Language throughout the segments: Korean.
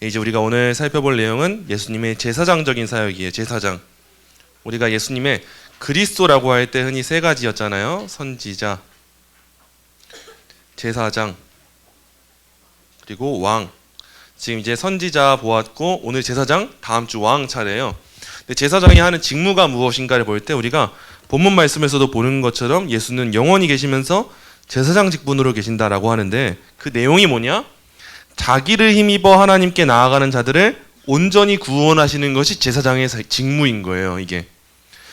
이제 우리가 오늘 살펴볼 내용은 예수님의 제사장적인 사역이에요. 제사장. 우리가 예수님의 그리스도라고 할 때 흔히 세 가지였잖아요. 선지자, 제사장, 그리고 왕. 지금 이제 선지자 보았고 오늘 제사장, 다음 주 왕 차례예요. 근데 제사장이 하는 직무가 무엇인가를 볼 때 우리가 본문 말씀에서도 보는 것처럼 예수는 영원히 계시면서 제사장 직분으로 계신다라고 하는데 그 내용이 뭐냐? 자기를 힘입어 하나님께 나아가는 자들을 온전히 구원하시는 것이 제사장의 직무인 거예요. 이게.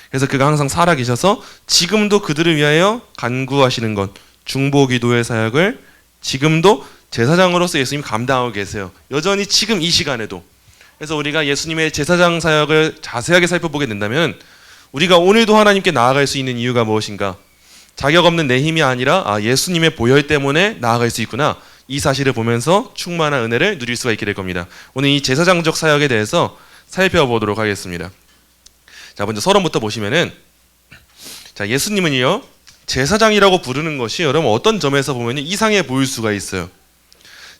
그래서 그가 항상 살아계셔서 지금도 그들을 위하여 간구하시는 것, 중보기도의 사역을 지금도 제사장으로서 예수님이 감당하고 계세요. 여전히 지금 이 시간에도. 그래서 우리가 예수님의 제사장 사역을 자세하게 살펴보게 된다면 우리가 오늘도 하나님께 나아갈 수 있는 이유가 무엇인가? 자격 없는 내 힘이 아니라 예수님의 보혈 때문에 나아갈 수 있구나. 이 사실을 보면서 충만한 은혜를 누릴 수가 있게 될 겁니다. 오늘 이 제사장적 사역에 대해서 살펴보도록 하겠습니다. 자, 먼저 서론부터 보시면은, 자, 예수님은요, 제사장이라고 부르는 것이 여러분 어떤 점에서 보면 이상해 보일 수가 있어요.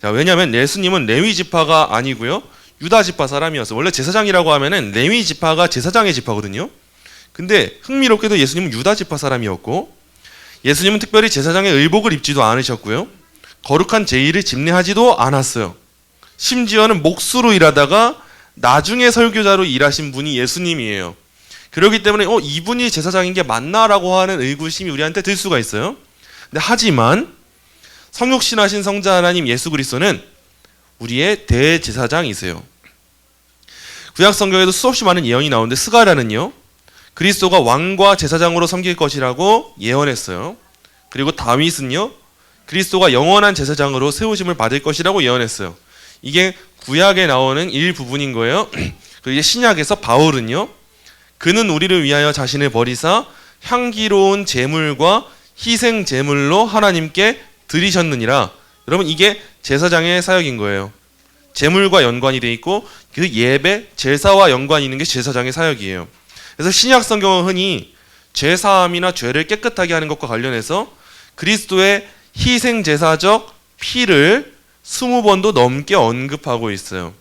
자, 왜냐하면 예수님은 레위 지파가 아니고요, 유다 지파 사람이었어요. 원래 제사장이라고 하면은 레위 지파가 제사장의 지파거든요. 근데 흥미롭게도 예수님은 유다 지파 사람이었고, 예수님은 특별히 제사장의 의복을 입지도 않으셨고요, 거룩한 제의를 집례하지도 않았어요. 심지어는 목수로 일하다가 나중에 설교자로 일하신 분이 예수님이에요. 그렇기 때문에 이분이 제사장인 게 맞나라고 하는 의구심이 우리한테 들 수가 있어요. 근데 하지만 성육신하신 성자 하나님 예수 그리스도는 우리의 대제사장이세요. 구약 성경에도 수없이 많은 예언이 나오는데 스가랴는요, 그리스도가 왕과 제사장으로 섬길 것이라고 예언했어요. 그리고 다윗은요, 그리스도가 영원한 제사장으로 세우심을 받을 것이라고 예언했어요. 이게 구약에 나오는 일부분인 거예요. 그리고 이제 신약에서 바울은요, 그는 우리를 위하여 자신을 버리사 향기로운 제물과 희생 제물로 하나님께 드리셨느니라. 여러분, 이게 제사장의 사역인 거예요. 제물과 연관이 돼 있고 그 예배, 제사와 연관이 있는 게 제사장의 사역이에요. 그래서 신약 성경은 흔히 죄사함이나 죄를 깨끗하게 하는 것과 관련해서 그리스도의 희생 제사적 피를 20번도 넘게 언급하고 있어요.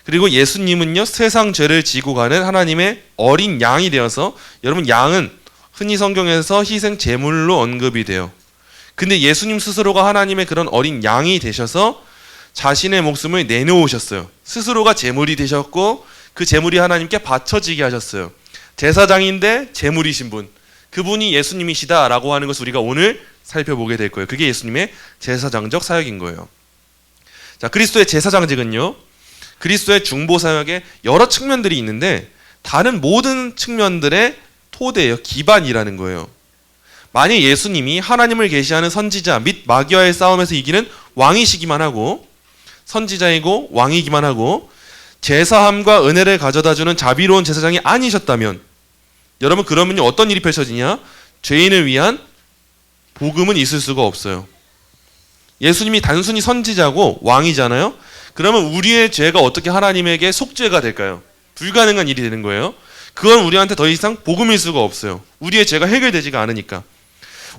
그리고 예수님은요, 세상 죄를 지고 가는 하나님의 어린 양이 되어서, 여러분, 양은 흔히 성경에서 희생 제물로 언급이 돼요. 근데 예수님 스스로가 하나님의 그런 어린 양이 되셔서 자신의 목숨을 내놓으셨어요. 스스로가 제물이 되셨고 그 제물이 하나님께 바쳐지게 하셨어요. 제사장인데 제물이신 분, 그분이 예수님이시다라고 하는 것을 우리가 오늘 살펴보게 될 거예요. 그게 예수님의 제사장적 사역인 거예요. 자, 그리스도의 제사장직은요, 그리스도의 중보 사역에 여러 측면들이 있는데 다른 모든 측면들의 토대예요. 기반이라는 거예요. 만약 예수님이 하나님을 계시하는 선지자 및 마귀와의 싸움에서 이기는 왕이시기만 하고, 선지자이고 왕이기만 하고 제사함과 은혜를 가져다주는 자비로운 제사장이 아니셨다면, 여러분, 그러면 어떤 일이 펼쳐지냐? 죄인을 위한 복음은 있을 수가 없어요. 예수님이 단순히 선지자고 왕이잖아요. 그러면 우리의 죄가 어떻게 하나님에게 속죄가 될까요? 불가능한 일이 되는 거예요. 그건 우리한테 더 이상 복음일 수가 없어요. 우리의 죄가 해결되지가 않으니까.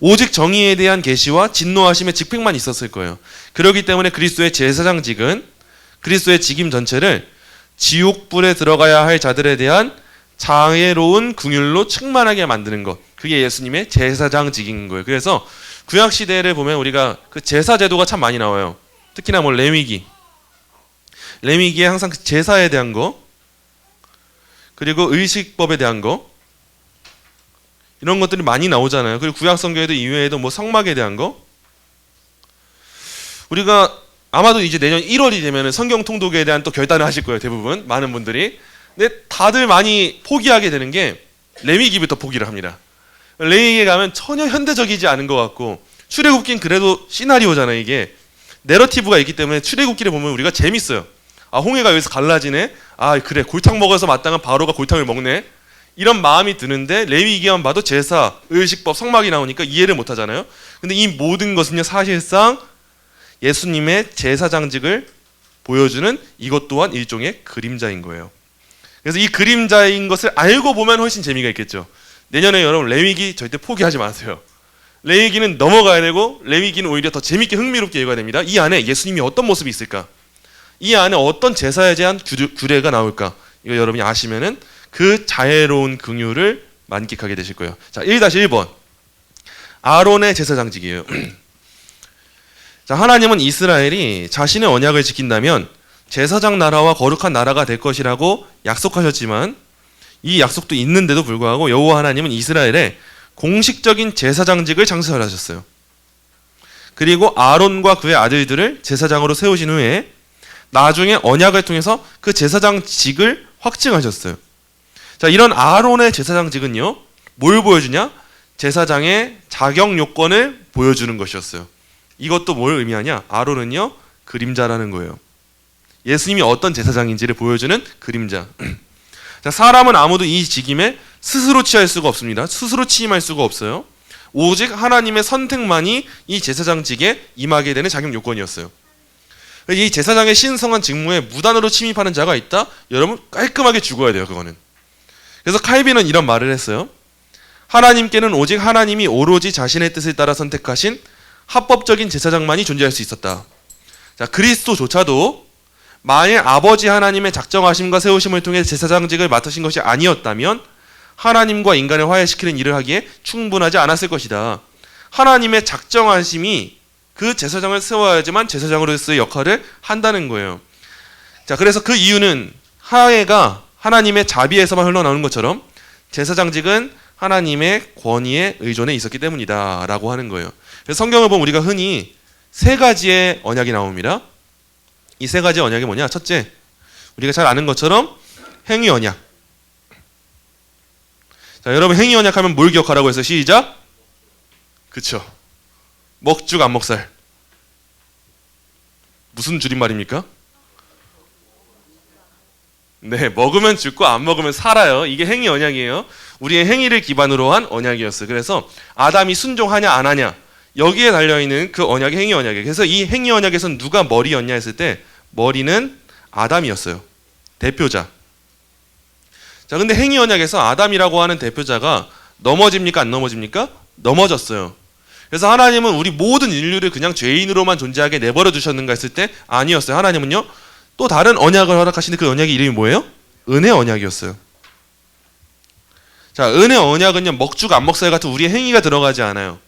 오직 정의에 대한 계시와 진노하심의 직책만 있었을 거예요. 그렇기 때문에 그리스도의 제사장직은 그리스도의 직임 전체를 지옥불에 들어가야 할 자들에 대한 자애로운 긍휼로 충만하게 만드는 것, 그게 예수님의 제사장직인 거예요. 그래서 구약 시대를 보면 우리가 그 제사 제도가 참 많이 나와요. 특히나 레위기에 항상 그 제사에 대한 거, 그리고 의식법에 대한 거, 이런 것들이 많이 나오잖아요. 그리고 구약 성경에도 이외에도 뭐 성막에 대한 거, 우리가 아마도 이제 내년 1월이 되면 성경 통독에 대한 또 결단을 하실 거예요. 대부분 많은 분들이. 근데 다들 많이 포기하게 되는 게 레위기부터 포기를 합니다. 레위기에 가면 전혀 현대적이지 않은 것 같고, 출애굽기는 그래도 시나리오잖아요. 이게 내러티브가 있기 때문에 출애굽기를 보면 우리가 재밌어요. 홍해가 여기서 갈라지네. 그래, 골탕 먹어서 마땅한 바로가 골탕을 먹네. 이런 마음이 드는데 레위기만 봐도 제사, 의식법, 성막이 나오니까 이해를 못 하잖아요. 근데 이 모든 것은요, 사실상 예수님의 제사장직을 보여주는 이것 또한 일종의 그림자인 거예요. 그래서 이 그림자인 것을 알고 보면 훨씬 재미가 있겠죠. 내년에 여러분 레위기 절대 포기하지 마세요. 레위기는 넘어가야 되고 레위기는 오히려 더 재밌게 흥미롭게 읽어야 됩니다. 이 안에 예수님이 어떤 모습이 있을까? 이 안에 어떤 제사에 대한 규례가 나올까? 이거 여러분이 아시면은 그 자애로운 긍휼을 만끽하게 되실 거예요. 자, 1-1번. 아론의 제사장직이에요. 자, 하나님은 이스라엘이 자신의 언약을 지킨다면 제사장 나라와 거룩한 나라가 될 것이라고 약속하셨지만 이 약속도 있는데도 불구하고 여호와 하나님은 이스라엘에 공식적인 제사장직을 창설하셨어요. 그리고 아론과 그의 아들들을 제사장으로 세우신 후에 나중에 언약을 통해서 그 제사장직을 확증하셨어요. 자, 이런 아론의 제사장직은요, 뭘 보여주냐? 제사장의 자격 요건을 보여주는 것이었어요. 이것도 뭘 의미하냐? 아론은요, 그림자라는 거예요. 예수님이 어떤 제사장인지를 보여주는 그림자. 자, 사람은 아무도 이 직임에 스스로 취할 수가 없습니다. 스스로 취임할 수가 없어요. 오직 하나님의 선택만이 이 제사장직에 임하게 되는 자격 요건이었어요. 이 제사장의 신성한 직무에 무단으로 침입하는 자가 있다? 여러분 깔끔하게 죽어야 돼요. 그거는. 그래서 칼빈은 이런 말을 했어요. 하나님께는 오직 하나님이 오로지 자신의 뜻을 따라 선택하신 합법적인 제사장만이 존재할 수 있었다. 자, 그리스도조차도 만일 아버지 하나님의 작정하심과 세우심을 통해 제사장직을 맡으신 것이 아니었다면 하나님과 인간을 화해시키는 일을 하기에 충분하지 않았을 것이다. 하나님의 작정하심이 그 제사장을 세워야지만 제사장으로서의 역할을 한다는 거예요. 자, 그래서 그 이유는 화해가 하나님의 자비에서만 흘러나오는 것처럼 제사장직은 하나님의 권위에 의존해 있었기 때문이다 라고 하는 거예요. 그래서 성경을 보면 우리가 흔히 세 가지의 언약이 나옵니다. 이 세 가지 언약이 뭐냐? 첫째, 우리가 잘 아는 것처럼 행위 언약. 자, 여러분 행위 언약 하면 뭘 기억하라고 해서 시작. 그쵸? 먹죽 안 먹살. 무슨 줄임말입니까? 네, 먹으면 죽고 안 먹으면 살아요. 이게 행위 언약이에요. 우리의 행위를 기반으로 한 언약이었어요. 그래서 아담이 순종하냐 안 하냐 여기에 달려있는 그 언약이 행위 언약이에요. 그래서 이 행위 언약에서는 누가 머리였냐 했을 때 머리는 아담이었어요. 대표자. 자, 근데 행위 언약에서 아담이라고 하는 대표자가 넘어집니까 안 넘어집니까? 넘어졌어요. 그래서 하나님은 우리 모든 인류를 그냥 죄인으로만 존재하게 내버려 두셨는가 했을 때 아니었어요. 하나님은요 또 다른 언약을 허락하시는데 그 언약의 이름이 뭐예요? 은혜 언약이었어요. 자, 은혜 언약은요 먹죽 안 먹살 같은 우리의 행위가 들어가지 않아요.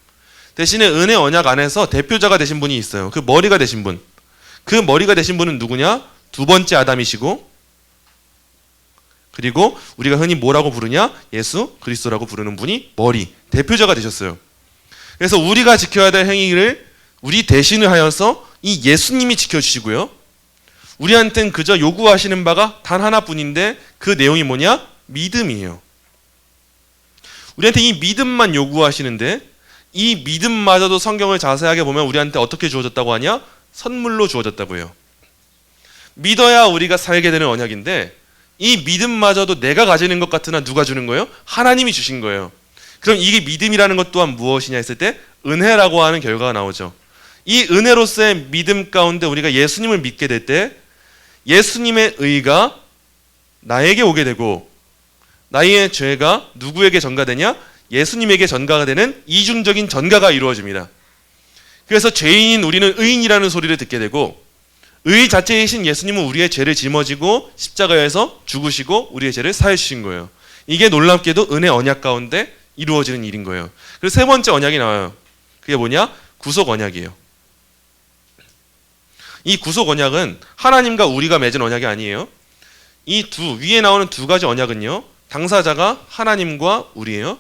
대신에 은혜 언약 안에서 대표자가 되신 분이 있어요. 그 머리가 되신 분. 그 머리가 되신 분은 누구냐? 두 번째 아담이시고 그리고 우리가 흔히 뭐라고 부르냐? 예수 그리스도라고 부르는 분이 머리, 대표자가 되셨어요. 그래서 우리가 지켜야 될 행위를 우리 대신을 하여서 이 예수님이 지켜주시고요. 우리한테는 그저 요구하시는 바가 단 하나뿐인데 그 내용이 뭐냐? 믿음이에요. 우리한테 이 믿음만 요구하시는데 이 믿음마저도 성경을 자세하게 보면 우리한테 어떻게 주어졌다고 하냐? 선물로 주어졌다고 해요. 믿어야 우리가 살게 되는 언약인데 이 믿음마저도 내가 가지는 것 같으나 누가 주는 거예요? 하나님이 주신 거예요. 그럼 이게 믿음이라는 것 또한 무엇이냐 했을 때 은혜라고 하는 결과가 나오죠. 이 은혜로서의 믿음 가운데 우리가 예수님을 믿게 될 때 예수님의 의가 나에게 오게 되고 나의 죄가 누구에게 전가되냐? 예수님에게 전가가 되는 이중적인 전가가 이루어집니다. 그래서 죄인인 우리는 의인이라는 소리를 듣게 되고 의 자체이신 예수님은 우리의 죄를 짊어지고 십자가에서 죽으시고 우리의 죄를 사해 주신 거예요. 이게 놀랍게도 은혜 언약 가운데 이루어지는 일인 거예요. 그리고 세 번째 언약이 나와요. 그게 뭐냐? 구속 언약이에요. 이 구속 언약은 하나님과 우리가 맺은 언약이 아니에요. 이 위에 나오는 두 가지 언약은요. 당사자가 하나님과 우리예요.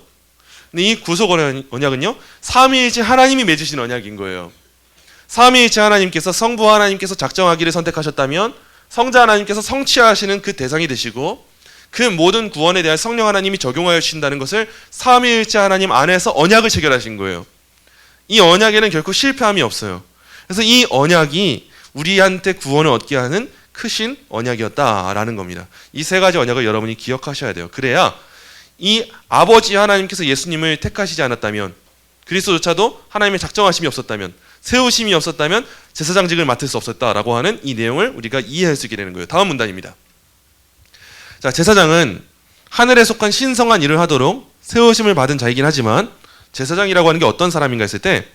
근데 이 구속 언약은요. 삼위일체 하나님이 맺으신 언약인 거예요. 삼위일체 하나님께서 성부 하나님께서 작정하기를 선택하셨다면 성자 하나님께서 성취하시는 그 대상이 되시고 그 모든 구원에 대한 성령 하나님이 적용하여 주신다는 것을 삼위일체 하나님 안에서 언약을 체결하신 거예요. 이 언약에는 결코 실패함이 없어요. 그래서 이 언약이 우리한테 구원을 얻게 하는 크신 언약이었다라는 겁니다. 이 세 가지 언약을 여러분이 기억하셔야 돼요. 그래야 이 아버지 하나님께서 예수님을 택하시지 않았다면 그리스도조차도 하나님의 작정하심이 없었다면 세우심이 없었다면 제사장직을 맡을 수 없었다라고 하는 이 내용을 우리가 이해할 수 있게 되는 거예요. 다음 문단입니다. 자, 제사장은 하늘에 속한 신성한 일을 하도록 세우심을 받은 자이긴 하지만 제사장이라고 하는 게 어떤 사람인가 했을 때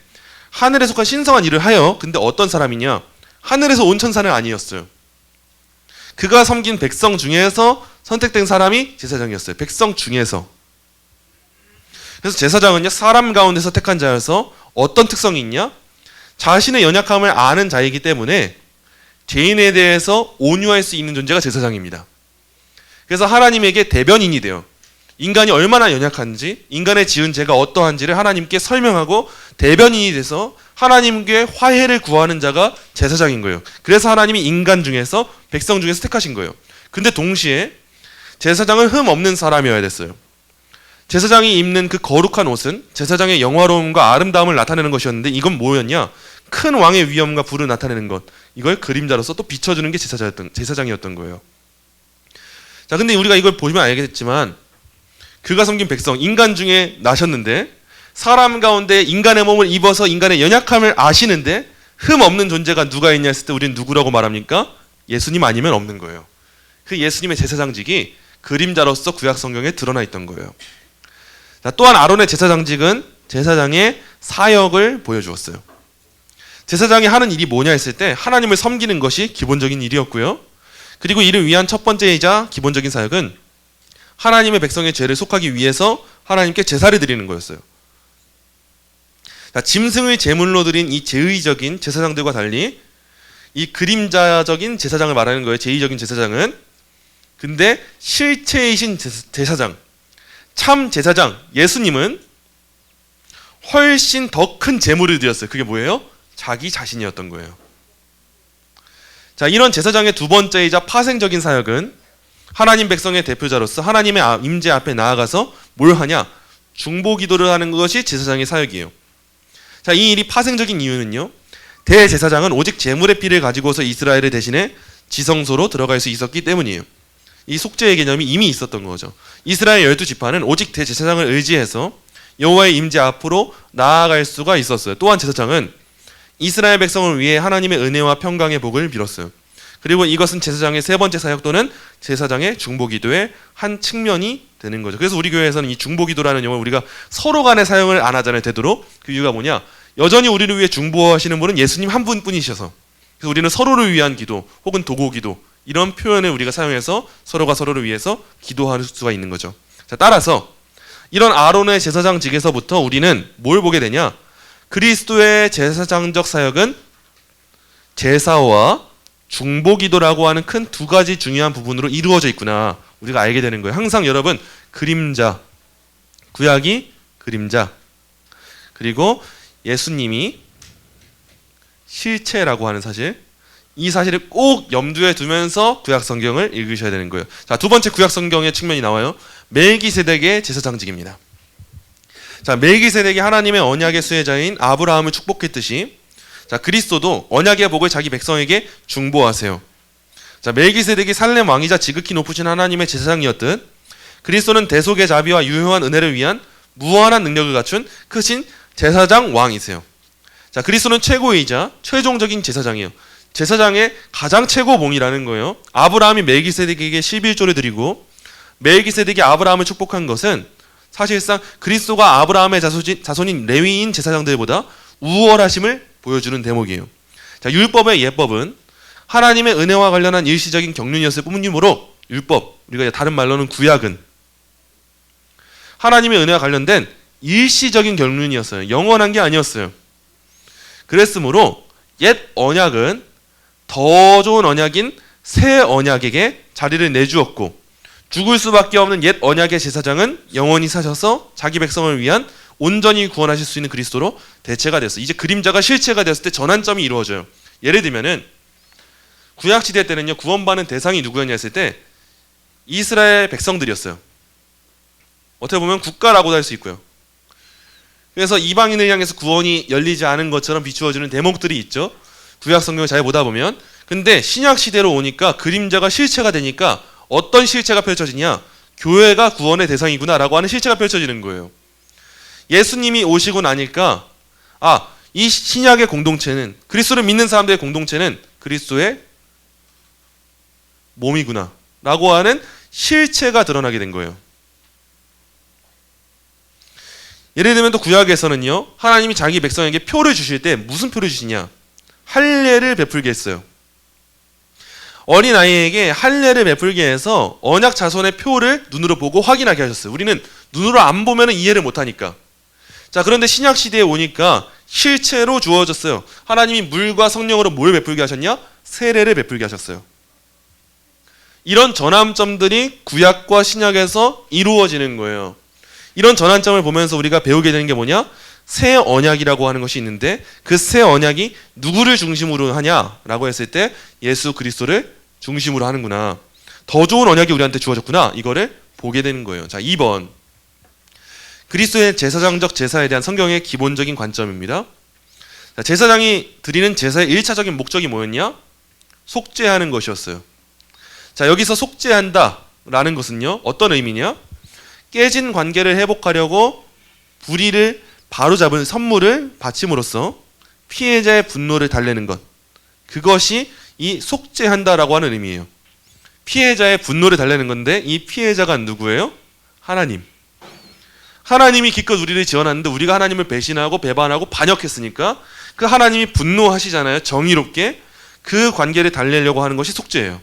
하늘에 속한 신성한 일을 하여 근데 어떤 사람이냐? 하늘에서 온 천사는 아니었어요. 그가 섬긴 백성 중에서 선택된 사람이 제사장이었어요. 백성 중에서. 그래서 제사장은요, 사람 가운데서 택한 자여서 어떤 특성이 있냐? 자신의 연약함을 아는 자이기 때문에 죄인에 대해서 온유할 수 있는 존재가 제사장입니다. 그래서 하나님에게 대변인이 돼요. 인간이 얼마나 연약한지, 인간의 지은 죄가 어떠한지를 하나님께 설명하고 대변인이 돼서 하나님께 화해를 구하는 자가 제사장인 거예요. 그래서 하나님이 인간 중에서, 백성 중에서 택하신 거예요. 근데 동시에 제사장은 흠 없는 사람이어야 됐어요. 제사장이 입는 그 거룩한 옷은 제사장의 영화로움과 아름다움을 나타내는 것이었는데, 이건 뭐였냐? 큰 왕의 위엄과 부를 나타내는 것, 이걸 그림자로서 또 비춰주는 게 제사장이었던 거예요. 자, 근데 우리가 이걸 보시면 알겠지만, 그가 섬긴 백성, 인간 중에 나셨는데, 사람 가운데 인간의 몸을 입어서 인간의 연약함을 아시는데 흠 없는 존재가 누가 있냐 했을 때 우리는 누구라고 말합니까? 예수님 아니면 없는 거예요. 그 예수님의 제사장직이 그림자로서 구약 성경에 드러나 있던 거예요. 자, 또한 아론의 제사장직은 제사장의 사역을 보여주었어요. 제사장이 하는 일이 뭐냐 했을 때 하나님을 섬기는 것이 기본적인 일이었고요. 그리고 이를 위한 첫 번째이자 기본적인 사역은 하나님의 백성의 죄를 속하기 위해서 하나님께 제사를 드리는 거였어요. 자, 짐승을 제물로 드린 이 제의적인 제사장들과 달리 이 그림자적인 제사장을 말하는 거예요. 제의적인 제사장은. 근데 실체이신 제사장, 참 제사장 예수님은 훨씬 더 큰 제물을 드렸어요. 그게 뭐예요? 자기 자신이었던 거예요. 자, 이런 제사장의 두 번째이자 파생적인 사역은 하나님 백성의 대표자로서 하나님의 임재 앞에 나아가서 뭘 하냐? 중보기도를 하는 것이 제사장의 사역이에요. 자, 이 일이 파생적인 이유는요, 대제사장은 오직 제물의 피를 가지고서 이스라엘을 대신해 지성소로 들어갈 수 있었기 때문이에요. 이 속죄의 개념이 이미 있었던 거죠. 이스라엘 12지파는 오직 대제사장을 의지해서 여호와의 임재 앞으로 나아갈 수가 있었어요. 또한 제사장은 이스라엘 백성을 위해 하나님의 은혜와 평강의 복을 빌었어요. 그리고 이것은 제사장의 세 번째 사역 또는 제사장의 중보기도의 한 측면이 되는 거죠. 그래서 우리 교회에서는 이 중보기도라는 용어를 우리가 서로 간의 사용을 안 하잖아요. 되도록. 그 이유가 뭐냐? 여전히 우리를 위해 중보하시는 분은 예수님 한 분뿐이셔서, 그래서 우리는 서로를 위한 기도 혹은 도고기도, 이런 표현을 우리가 사용해서 서로가 서로를 위해서 기도할 수가 있는 거죠. 자, 따라서 이런 아론의 제사장직에서부터 우리는 뭘 보게 되냐? 그리스도의 제사장적 사역은 제사와 중보기도라고 하는 큰 두 가지 중요한 부분으로 이루어져 있구나, 우리가 알게 되는 거예요. 항상 여러분, 그림자, 구약이 그림자, 그리고 예수님이 실체라고 하는 사실, 이 사실을 꼭 염두에 두면서 구약 성경을 읽으셔야 되는 거예요. 자, 두 번째 구약 성경의 측면이 나와요. 멜기세덱의 제사장직입니다. 자, 멜기세덱이 하나님의 언약의 수혜자인 아브라함을 축복했듯이, 자, 그리스도도 언약의 복을 자기 백성에게 중보하세요. 자, 멜기세덱이 살렘 왕이자 지극히 높으신 하나님의 제사장이었듯 그리스도는 대속의 자비와 유효한 은혜를 위한 무한한 능력을 갖춘 크신 제사장 왕이세요. 자, 그리스도는 최고이자 최종적인 제사장이에요. 제사장의 가장 최고봉이라는 거예요. 아브라함이 멜기세덱에게 11조를 드리고 멜기세덱이 아브라함을 축복한 것은 사실상 그리스도가 아브라함의 자손인 레위인 제사장들보다 우월하심을 보여주는 대목이에요. 자, 율법의 예법은 하나님의 은혜와 관련한 일시적인 경륜이었을 뿐이므로, 율법, 우리가 다른 말로는 구약은 하나님의 은혜와 관련된 일시적인 경륜이었어요. 영원한 게 아니었어요. 그랬으므로 옛 언약은 더 좋은 언약인 새 언약에게 자리를 내주었고, 죽을 수밖에 없는 옛 언약의 제사장은 영원히 사셔서 자기 백성을 위한 온전히 구원하실 수 있는 그리스도로 대체가 됐어요. 이제 그림자가 실체가 되었을 때 전환점이 이루어져요. 예를 들면은 구약시대 때는요, 구원받는 대상이 누구였냐 했을 때 이스라엘 백성들이었어요. 어떻게 보면 국가라고도 할 수 있고요. 그래서 이방인을 향해서 구원이 열리지 않은 것처럼 비추어지는 대목들이 있죠. 구약 성경을 잘 보다 보면. 근데 신약 시대로 오니까 그림자가 실체가 되니까 어떤 실체가 펼쳐지냐? 교회가 구원의 대상이구나라고 하는 실체가 펼쳐지는 거예요. 예수님이 오시고 나니까 이 신약의 공동체는, 그리스도를 믿는 사람들의 공동체는 그리스도의 몸이구나 라고 하는 실체가 드러나게 된 거예요. 예를 들면 또 구약에서는요, 하나님이 자기 백성에게 표를 주실 때 무슨 표를 주시냐? 할례를 베풀게 했어요. 어린아이에게 할례를 베풀게 해서 언약 자손의 표를 눈으로 보고 확인하게 하셨어요. 우리는 눈으로 안 보면 이해를 못하니까. 자, 그런데 신약 시대에 오니까 실체로 주어졌어요. 하나님이 물과 성령으로 뭘 베풀게 하셨냐? 세례를 베풀게 하셨어요. 이런 전환점들이 구약과 신약에서 이루어지는 거예요. 이런 전환점을 보면서 우리가 배우게 되는 게 뭐냐? 새 언약이라고 하는 것이 있는데 그 새 언약이 누구를 중심으로 하냐라고 했을 때 예수 그리스도를 중심으로 하는구나. 더 좋은 언약이 우리한테 주어졌구나. 이거를 보게 되는 거예요. 자, 2번. 그리스도의 제사장적 제사에 대한 성경의 기본적인 관점입니다. 자, 제사장이 드리는 제사의 1차적인 목적이 뭐였냐? 속죄하는 것이었어요. 자, 여기서 속죄한다라는 것은요. 어떤 의미냐? 깨진 관계를 회복하려고 불의를 바로잡은 선물을 바침으로써 피해자의 분노를 달래는 것. 그것이 이 속죄한다라고 하는 의미예요. 피해자의 분노를 달래는 건데 이 피해자가 누구예요? 하나님. 하나님이 기껏 우리를 지어놨는데 우리가 하나님을 배신하고 배반하고 반역했으니까 그 하나님이 분노하시잖아요. 정의롭게. 그 관계를 달래려고 하는 것이 속죄예요.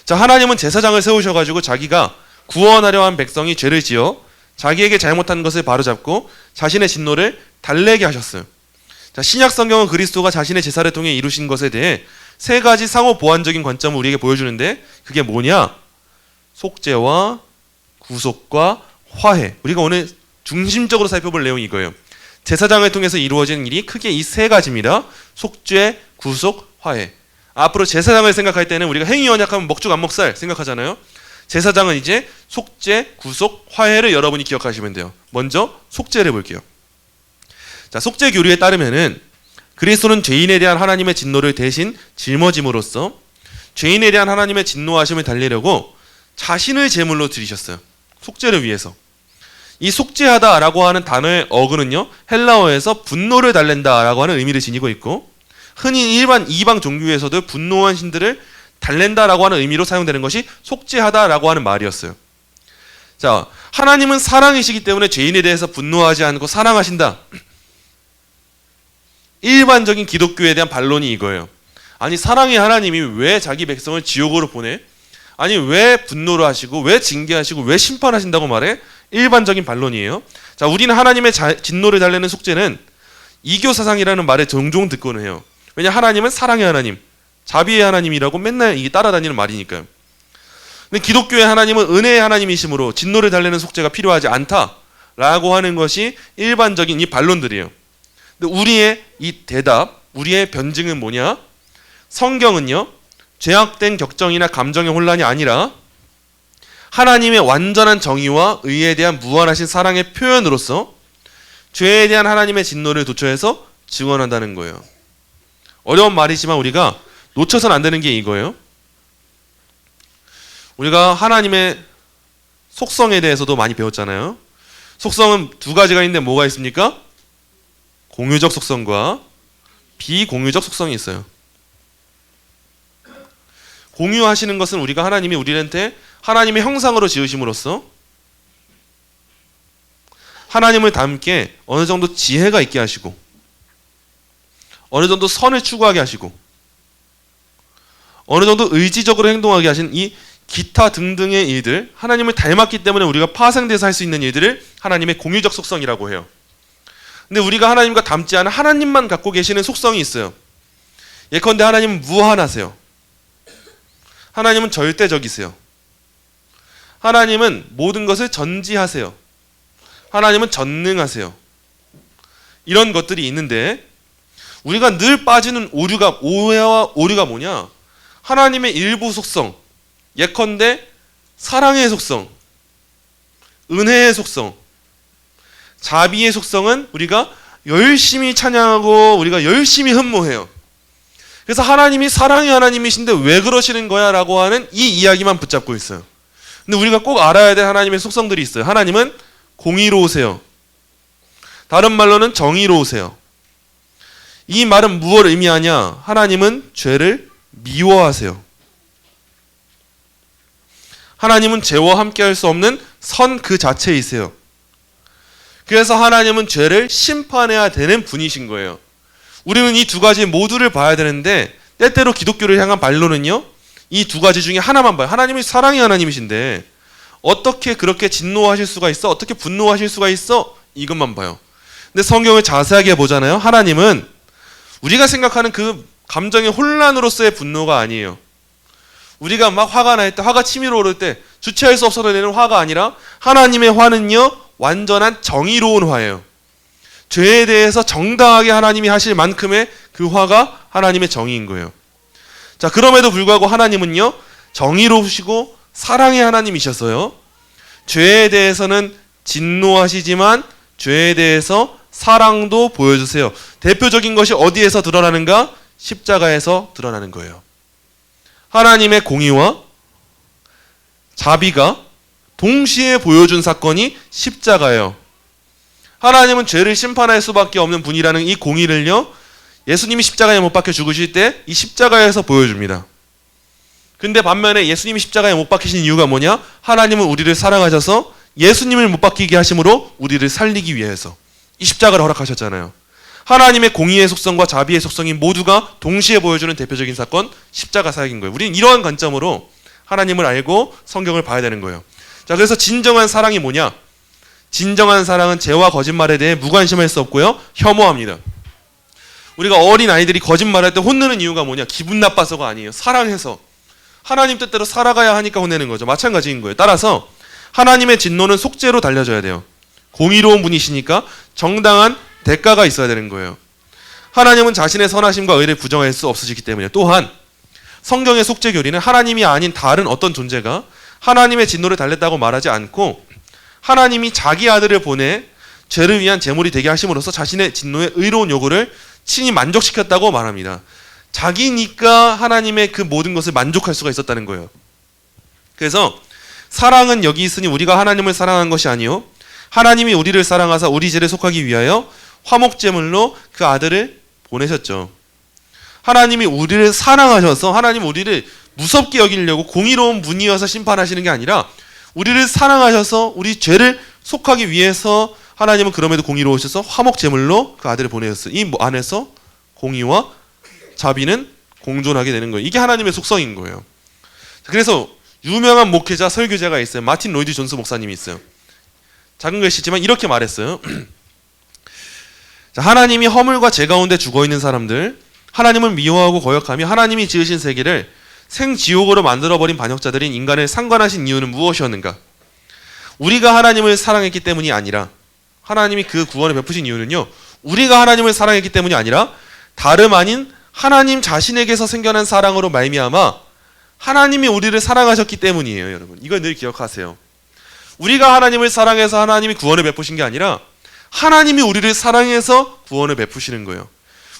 자, 하나님은 제사장을 세우셔가지고 자기가 구원하려 한 백성이 죄를 지어 자기에게 잘못한 것을 바로잡고 자신의 진노를 달래게 하셨어요. 자, 신약 성경은 그리스도가 자신의 제사를 통해 이루신 것에 대해 세 가지 상호 보완적인 관점을 우리에게 보여주는데 그게 뭐냐? 속죄와 구속과 화해. 우리가 오늘 중심적으로 살펴볼 내용이 이거예요. 제사장을 통해서 이루어지는 일이 크게 이 세 가지입니다. 속죄, 구속, 화해. 앞으로 제사장을 생각할 때는 우리가 행위 언약하면 먹죽 안 먹살 생각하잖아요. 제사장은 이제 속죄, 구속, 화해를 여러분이 기억하시면 돼요. 먼저 속죄를 볼게요. 자, 속죄 교리에 따르면은 그리스도는 죄인에 대한 하나님의 진노를 대신 짊어짐으로써 죄인에 대한 하나님의 진노하심을 달래려고 자신을 제물로 드리셨어요. 속죄를 위해서. 이 속죄하다라고 하는 단어의 어근은요, 헬라어에서 분노를 달랜다라고 하는 의미를 지니고 있고 흔히 일반 이방 종교에서도 분노한 신들을 달랜다라고 하는 의미로 사용되는 것이 속죄하다라고 하는 말이었어요. 자, 하나님은 사랑이시기 때문에 죄인에 대해서 분노하지 않고 사랑하신다. 일반적인 기독교에 대한 반론이 이거예요. 아니, 사랑의 하나님이 왜 자기 백성을 지옥으로 보내? 아니, 왜 분노를 하시고 왜 징계하시고 왜 심판하신다고 말해? 일반적인 반론이에요. 자, 우리는 하나님의 진노를 달래는 속죄는 이교 사상이라는 말을 종종 듣고는 해요. 왜냐, 하나님은 사랑의 하나님, 자비의 하나님이라고 맨날 이게 따라다니는 말이니까요. 근데 기독교의 하나님은 은혜의 하나님이시므로 진노를 달래는 속죄가 필요하지 않다라고 하는 것이 일반적인 이 반론들이에요. 근데 우리의 이 대답, 우리의 변증은 뭐냐? 성경은요, 죄악된 격정이나 감정의 혼란이 아니라 하나님의 완전한 정의와 의에 대한 무한하신 사랑의 표현으로서 죄에 대한 하나님의 진노를 도처에서 증언한다는 거예요. 어려운 말이지만 우리가 놓쳐서는 안 되는 게 이거예요. 우리가 하나님의 속성에 대해서도 많이 배웠잖아요. 속성은 두 가지가 있는데 뭐가 있습니까? 공유적 속성과 비공유적 속성이 있어요. 공유하시는 것은 우리가 하나님이 우리한테 하나님의 형상으로 지으심으로써 하나님을 닮게 어느 정도 지혜가 있게 하시고 어느 정도 선을 추구하게 하시고 어느 정도 의지적으로 행동하게 하신 이 기타 등등의 일들, 하나님을 닮았기 때문에 우리가 파생돼서 할 수 있는 일들을 하나님의 공유적 속성이라고 해요. 근데 우리가 하나님과 닮지 않은 하나님만 갖고 계시는 속성이 있어요. 예컨대 하나님은 무한하세요. 하나님은 절대적이세요. 하나님은 모든 것을 전지하세요. 하나님은 전능하세요. 이런 것들이 있는데 우리가 늘 빠지는 오해와 오류가 뭐냐? 하나님의 일부 속성, 예컨대 사랑의 속성, 은혜의 속성, 자비의 속성은 우리가 열심히 찬양하고 우리가 열심히 흠모해요. 그래서 하나님이 사랑의 하나님이신데 왜 그러시는 거야? 라고 하는 이 이야기만 붙잡고 있어요. 근데 우리가 꼭 알아야 될 하나님의 속성들이 있어요. 하나님은 공의로우세요. 다른 말로는 정의로우세요. 이 말은 무엇을 의미하냐? 하나님은 죄를 미워하세요. 하나님은 죄와 함께할 수 없는 선 그 자체이세요. 그래서 하나님은 죄를 심판해야 되는 분이신 거예요. 우리는 이 두 가지 모두를 봐야 되는데 때때로 기독교를 향한 반론은요, 이 두 가지 중에 하나만 봐요. 하나님이 사랑의 하나님이신데 어떻게 그렇게 진노하실 수가 있어? 어떻게 분노하실 수가 있어? 이것만 봐요. 근데 성경을 자세하게 보잖아요. 하나님은 우리가 생각하는 그 감정의 혼란으로서의 분노가 아니에요. 우리가 막 화가 날 때, 화가 치밀어 오를 때 주체할 수 없어서 내는 화가 아니라 하나님의 화는요 완전한 정의로운 화예요. 죄에 대해서 정당하게 하나님이 하실 만큼의 그 화가 하나님의 정의인 거예요. 자, 그럼에도 불구하고 하나님은요 정의로우시고 사랑의 하나님이셨어요. 죄에 대해서는 진노하시지만 죄에 대해서 사랑도 보여주세요. 대표적인 것이 어디에서 드러나는가? 십자가에서 드러나는 거예요. 하나님의 공의와 자비가 동시에 보여준 사건이 십자가예요. 하나님은 죄를 심판할 수밖에 없는 분이라는 이 공의를요 예수님이 십자가에 못 박혀 죽으실 때 이 십자가에서 보여줍니다. 근데 반면에 예수님이 십자가에 못 박히신 이유가 뭐냐? 하나님은 우리를 사랑하셔서 예수님을 못 박히게 하심으로 우리를 살리기 위해서 이 십자가를 허락하셨잖아요. 하나님의 공의의 속성과 자비의 속성이 모두가 동시에 보여주는 대표적인 사건, 십자가 사역인 거예요. 우리는 이러한 관점으로 하나님을 알고 성경을 봐야 되는 거예요. 자, 그래서 진정한 사랑이 뭐냐? 진정한 사랑은 죄와 거짓말에 대해 무관심할 수 없고요, 혐오합니다. 우리가 어린 아이들이 거짓말할 때 혼내는 이유가 뭐냐? 기분 나빠서가 아니에요. 사랑해서. 하나님 뜻대로 살아가야 하니까 혼내는 거죠. 마찬가지인 거예요. 따라서 하나님의 진노는 속죄로 달려져야 돼요. 공의로운 분이시니까 정당한 대가가 있어야 되는 거예요. 하나님은 자신의 선하심과 의를 부정할 수 없으시기 때문에 또한 성경의 속죄 교리는 하나님이 아닌 다른 어떤 존재가 하나님의 진노를 달랬다고 말하지 않고 하나님이 자기 아들을 보내 죄를 위한 제물이 되게 하심으로써 자신의 진노의 의로운 요구를 친히 만족시켰다고 말합니다. 자기니까 하나님의 그 모든 것을 만족할 수가 있었다는 거예요. 그래서 사랑은 여기 있으니 우리가 하나님을 사랑한 것이 아니요 하나님이 우리를 사랑하사 우리 죄를 속하기 위하여 화목제물로 그 아들을 보내셨죠. 하나님이 우리를 사랑하셔서 하나님 우리를 무섭게 여기려고 공의로운 분이어서 심판하시는 게 아니라 우리를 사랑하셔서 우리 죄를 속하기 위해서 하나님은 그럼에도 공의로우셔서 화목제물로 그 아들을 보내셨어요. 이 안에서 공의와 자비는 공존하게 되는 거예요. 이게 하나님의 속성인 거예요. 그래서 유명한 목회자, 설교자가 있어요. 마틴 로이드 존스 목사님이 있어요. 작은 글씨지만 이렇게 말했어요. 자, 하나님이 허물과 죄 가운데 죽어있는 사람들, 하나님을 미워하고 거역하며 하나님이 지으신 세계를 생지옥으로 만들어버린 반역자들인 인간을 상관하신 이유는 무엇이었는가? 우리가 하나님을 사랑했기 때문이 아니라 하나님이 그 구원을 베푸신 이유는요 우리가 하나님을 사랑했기 때문이 아니라 다름 아닌 하나님 자신에게서 생겨난 사랑으로 말미암아 하나님이 우리를 사랑하셨기 때문이에요. 여러분 이걸 늘 기억하세요. 우리가 하나님을 사랑해서 하나님이 구원을 베푸신 게 아니라 하나님이 우리를 사랑해서 구원을 베푸시는 거예요.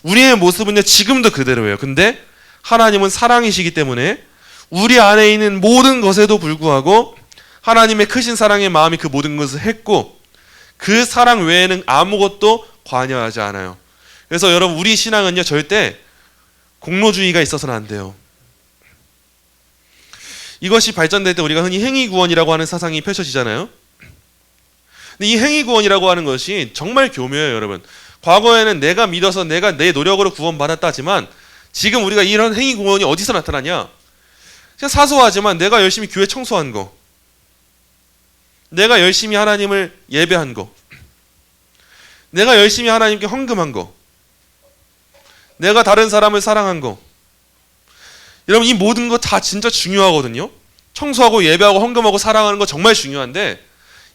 우리의 모습은요 지금도 그대로예요. 근데 하나님은 사랑이시기 때문에 우리 안에 있는 모든 것에도 불구하고 하나님의 크신 사랑의 마음이 그 모든 것을 했고 그 사랑 외에는 아무것도 관여하지 않아요. 그래서 여러분 우리 신앙은요 절대 공로주의가 있어서는 안 돼요. 이것이 발전될 때 우리가 흔히 행위구원이라고 하는 사상이 펼쳐지잖아요. 근데 이 행위구원이라고 하는 것이 정말 교묘해요. 여러분 과거에는 내가 믿어서 내가 내 노력으로 구원받았다 하지만 지금 우리가 이런 행위구원이 어디서 나타나냐? 그냥 사소하지만 내가 열심히 교회 청소한 거, 내가 열심히 하나님을 예배한 거, 내가 열심히 하나님께 헌금한 거, 내가 다른 사람을 사랑한 거, 여러분 이 모든 거 다 진짜 중요하거든요. 청소하고 예배하고 헌금하고 사랑하는 거 정말 중요한데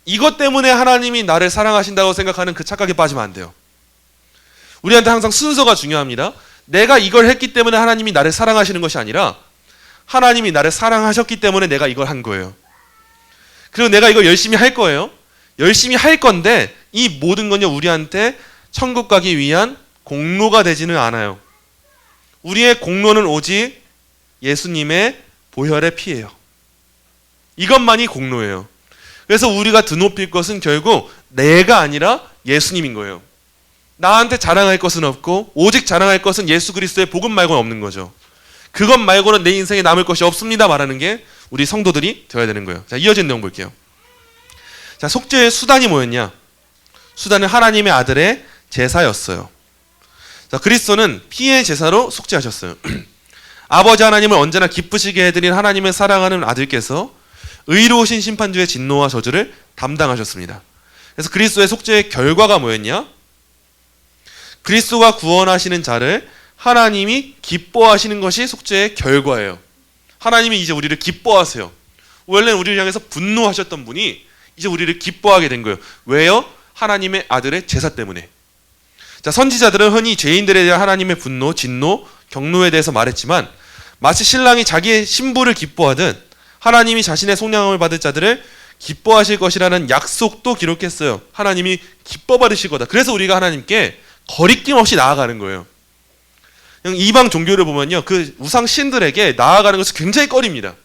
이것 때문에 하나님이 나를 사랑하신다고 생각하는 그 착각에 빠지면 안 돼요. 우리한테 항상 순서가 중요합니다. 내가 이걸 했기 때문에 하나님이 나를 사랑하시는 것이 아니라 하나님이 나를 사랑하셨기 때문에 내가 이걸 한 거예요. 그리고 내가 이걸 열심히 할 거예요. 열심히 할 건데 이 모든 건요 우리한테 천국 가기 위한 공로가 되지는 않아요. 우리의 공로는 오직 예수님의 보혈의 피예요. 이것만이 공로예요. 그래서 우리가 드높일 것은 결국 내가 아니라 예수님인 거예요. 나한테 자랑할 것은 없고 오직 자랑할 것은 예수 그리스도의 복음 말고는 없는 거죠. 그것 말고는 내 인생에 남을 것이 없습니다 말하는 게 우리 성도들이 되어야 되는 거예요. 자, 이어진 내용 볼게요. 자, 속죄의 수단이 뭐였냐? 수단은 하나님의 아들의 제사였어요. 자, 그리스도는 피의 제사로 속죄하셨어요. 아버지 하나님을 언제나 기쁘시게 해드린 하나님을 사랑하는 아들께서 의로우신 심판주의 진노와 저주를 담당하셨습니다. 그래서 그리스도의 속죄의 결과가 뭐였냐? 그리스도가 구원하시는 자를 하나님이 기뻐하시는 것이 속죄의 결과예요. 하나님이 이제 우리를 기뻐하세요. 원래는 우리를 향해서 분노하셨던 분이 이제 우리를 기뻐하게 된 거예요. 왜요? 하나님의 아들의 제사 때문에. 자, 선지자들은 흔히 죄인들에 대한 하나님의 분노, 진노, 경노에 대해서 말했지만 마치 신랑이 자기의 신부를 기뻐하듯 하나님이 자신의 속량함을 받을 자들을 기뻐하실 것이라는 약속도 기록했어요. 하나님이 기뻐 받으실 거다. 그래서 우리가 하나님께 거리낌 없이 나아가는 거예요. 이방 종교를 보면요, 그 우상 신들에게 나아가는 것이 굉장히 꺼립니다.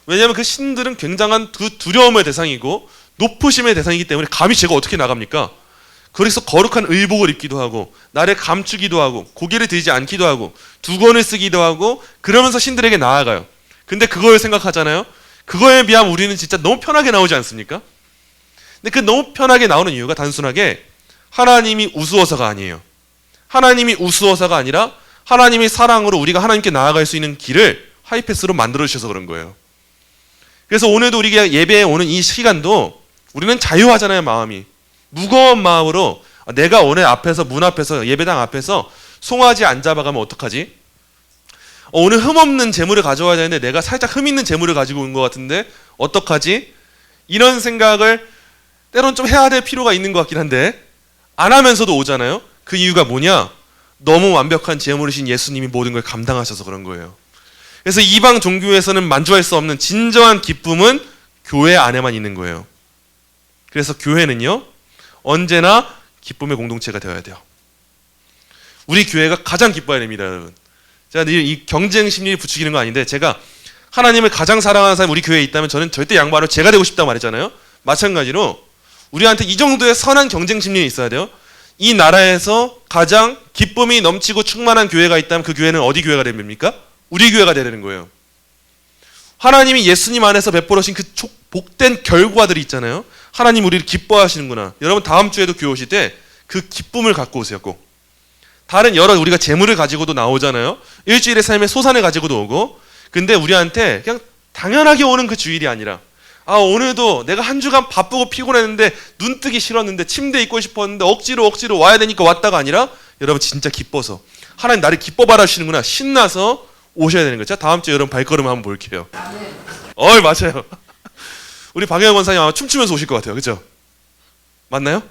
왜냐하면 그 신들은 굉장한 그 두려움의 대상이고 높으심의 대상이기 때문에 감히 제가 어떻게 나갑니까? 그래서 거룩한 의복을 입기도 하고 나를 감추기도 하고 고개를 들지 않기도 하고 두건을 쓰기도 하고 그러면서 신들에게 나아가요. 근데 그걸 생각하잖아요. 그거에 비하면 우리는 진짜 너무 편하게 나오지 않습니까? 근데 그 너무 편하게 나오는 이유가 단순하게 하나님이 우스워서가 아니에요. 하나님이 우스워서가 아니라 하나님의 사랑으로 우리가 하나님께 나아갈 수 있는 길을 하이패스로 만들어 주셔서 그런 거예요. 그래서 오늘도 우리가 예배에 오는 이 시간도 우리는 자유하잖아요. 마음이 무거운 마음으로 내가 오늘 앞에서 문 앞에서 예배당 앞에서 송아지 안 잡아가면 어떡하지? 오늘 흠없는 재물을 가져와야 되는데 내가 살짝 흠 있는 재물을 가지고 온 것 같은데 어떡하지? 이런 생각을 때론 좀 해야 될 필요가 있는 것 같긴 한데 안 하면서도 오잖아요. 그 이유가 뭐냐? 너무 완벽한 재물이신 예수님이 모든 걸 감당하셔서 그런 거예요. 그래서 이방 종교에서는 만족할 수 없는 진정한 기쁨은 교회 안에만 있는 거예요. 그래서 교회는요, 언제나 기쁨의 공동체가 되어야 돼요. 우리 교회가 가장 기뻐해야 됩니다, 여러분. 제가 이 경쟁 심리를 부추기는 거 아닌데 제가 하나님을 가장 사랑하는 사람이 우리 교회에 있다면 저는 절대 양보 안 하고 제가 되고 싶다고 말했잖아요. 마찬가지로 우리한테 이 정도의 선한 경쟁 심리가 있어야 돼요. 이 나라에서 가장 기쁨이 넘치고 충만한 교회가 있다면 그 교회는 어디 교회가 됩니까? 우리 교회가 되는 거예요. 하나님이 예수님 안에서 베풀으신 그 복된 결과들이 있잖아요. 하나님 우리를 기뻐하시는구나. 여러분 다음 주에도 교회 오실 때 그 기쁨을 갖고 오세요. 꼭. 다른 여러 우리가 재물을 가지고도 나오잖아요. 일주일의 삶의 소산을 가지고도 오고. 근데 우리한테 그냥 당연하게 오는 그 주일이 아니라 오늘도 내가 한 주간 바쁘고 피곤했는데 눈 뜨기 싫었는데 침대에 있고 싶었는데 억지로 와야 되니까 왔다가 아니라 여러분 진짜 기뻐서 하나님 나를 기뻐 받아주시는구나 신나서 오셔야 되는 거죠. 다음 주에 여러분 발걸음 한번 볼게요. 맞아요. 우리 박영현 권사님 아마 춤추면서 오실 것 같아요. 그죠? 맞나요?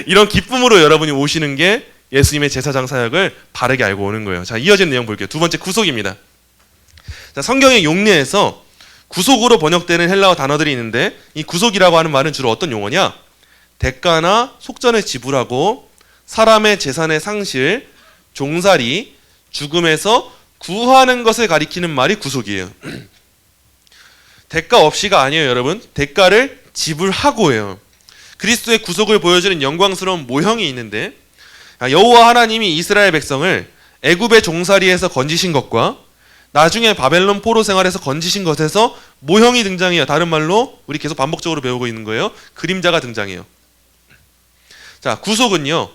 이런 기쁨으로 여러분이 오시는 게 예수님의 제사장 사역을 바르게 알고 오는 거예요. 자, 이어진 내용 볼게요. 두 번째 구속입니다. 자, 성경의 용례에서 구속으로 번역되는 헬라어 단어들이 있는데 이 구속이라고 하는 말은 주로 어떤 용어냐? 대가나 속전을 지불하고 사람의 재산의 상실, 종살이, 죽음에서 구하는 것을 가리키는 말이 구속이에요. 대가 없이가 아니에요, 여러분. 대가를 지불하고예요. 그리스도의 구속을 보여주는 영광스러운 모형이 있는데 여호와 하나님이 이스라엘 백성을 애굽의 종살이에서 건지신 것과 나중에 바벨론 포로 생활에서 건지신 것에서 모형이 등장해요. 다른 말로 우리 계속 반복적으로 배우고 있는 거예요. 그림자가 등장해요. 자, 구속은요,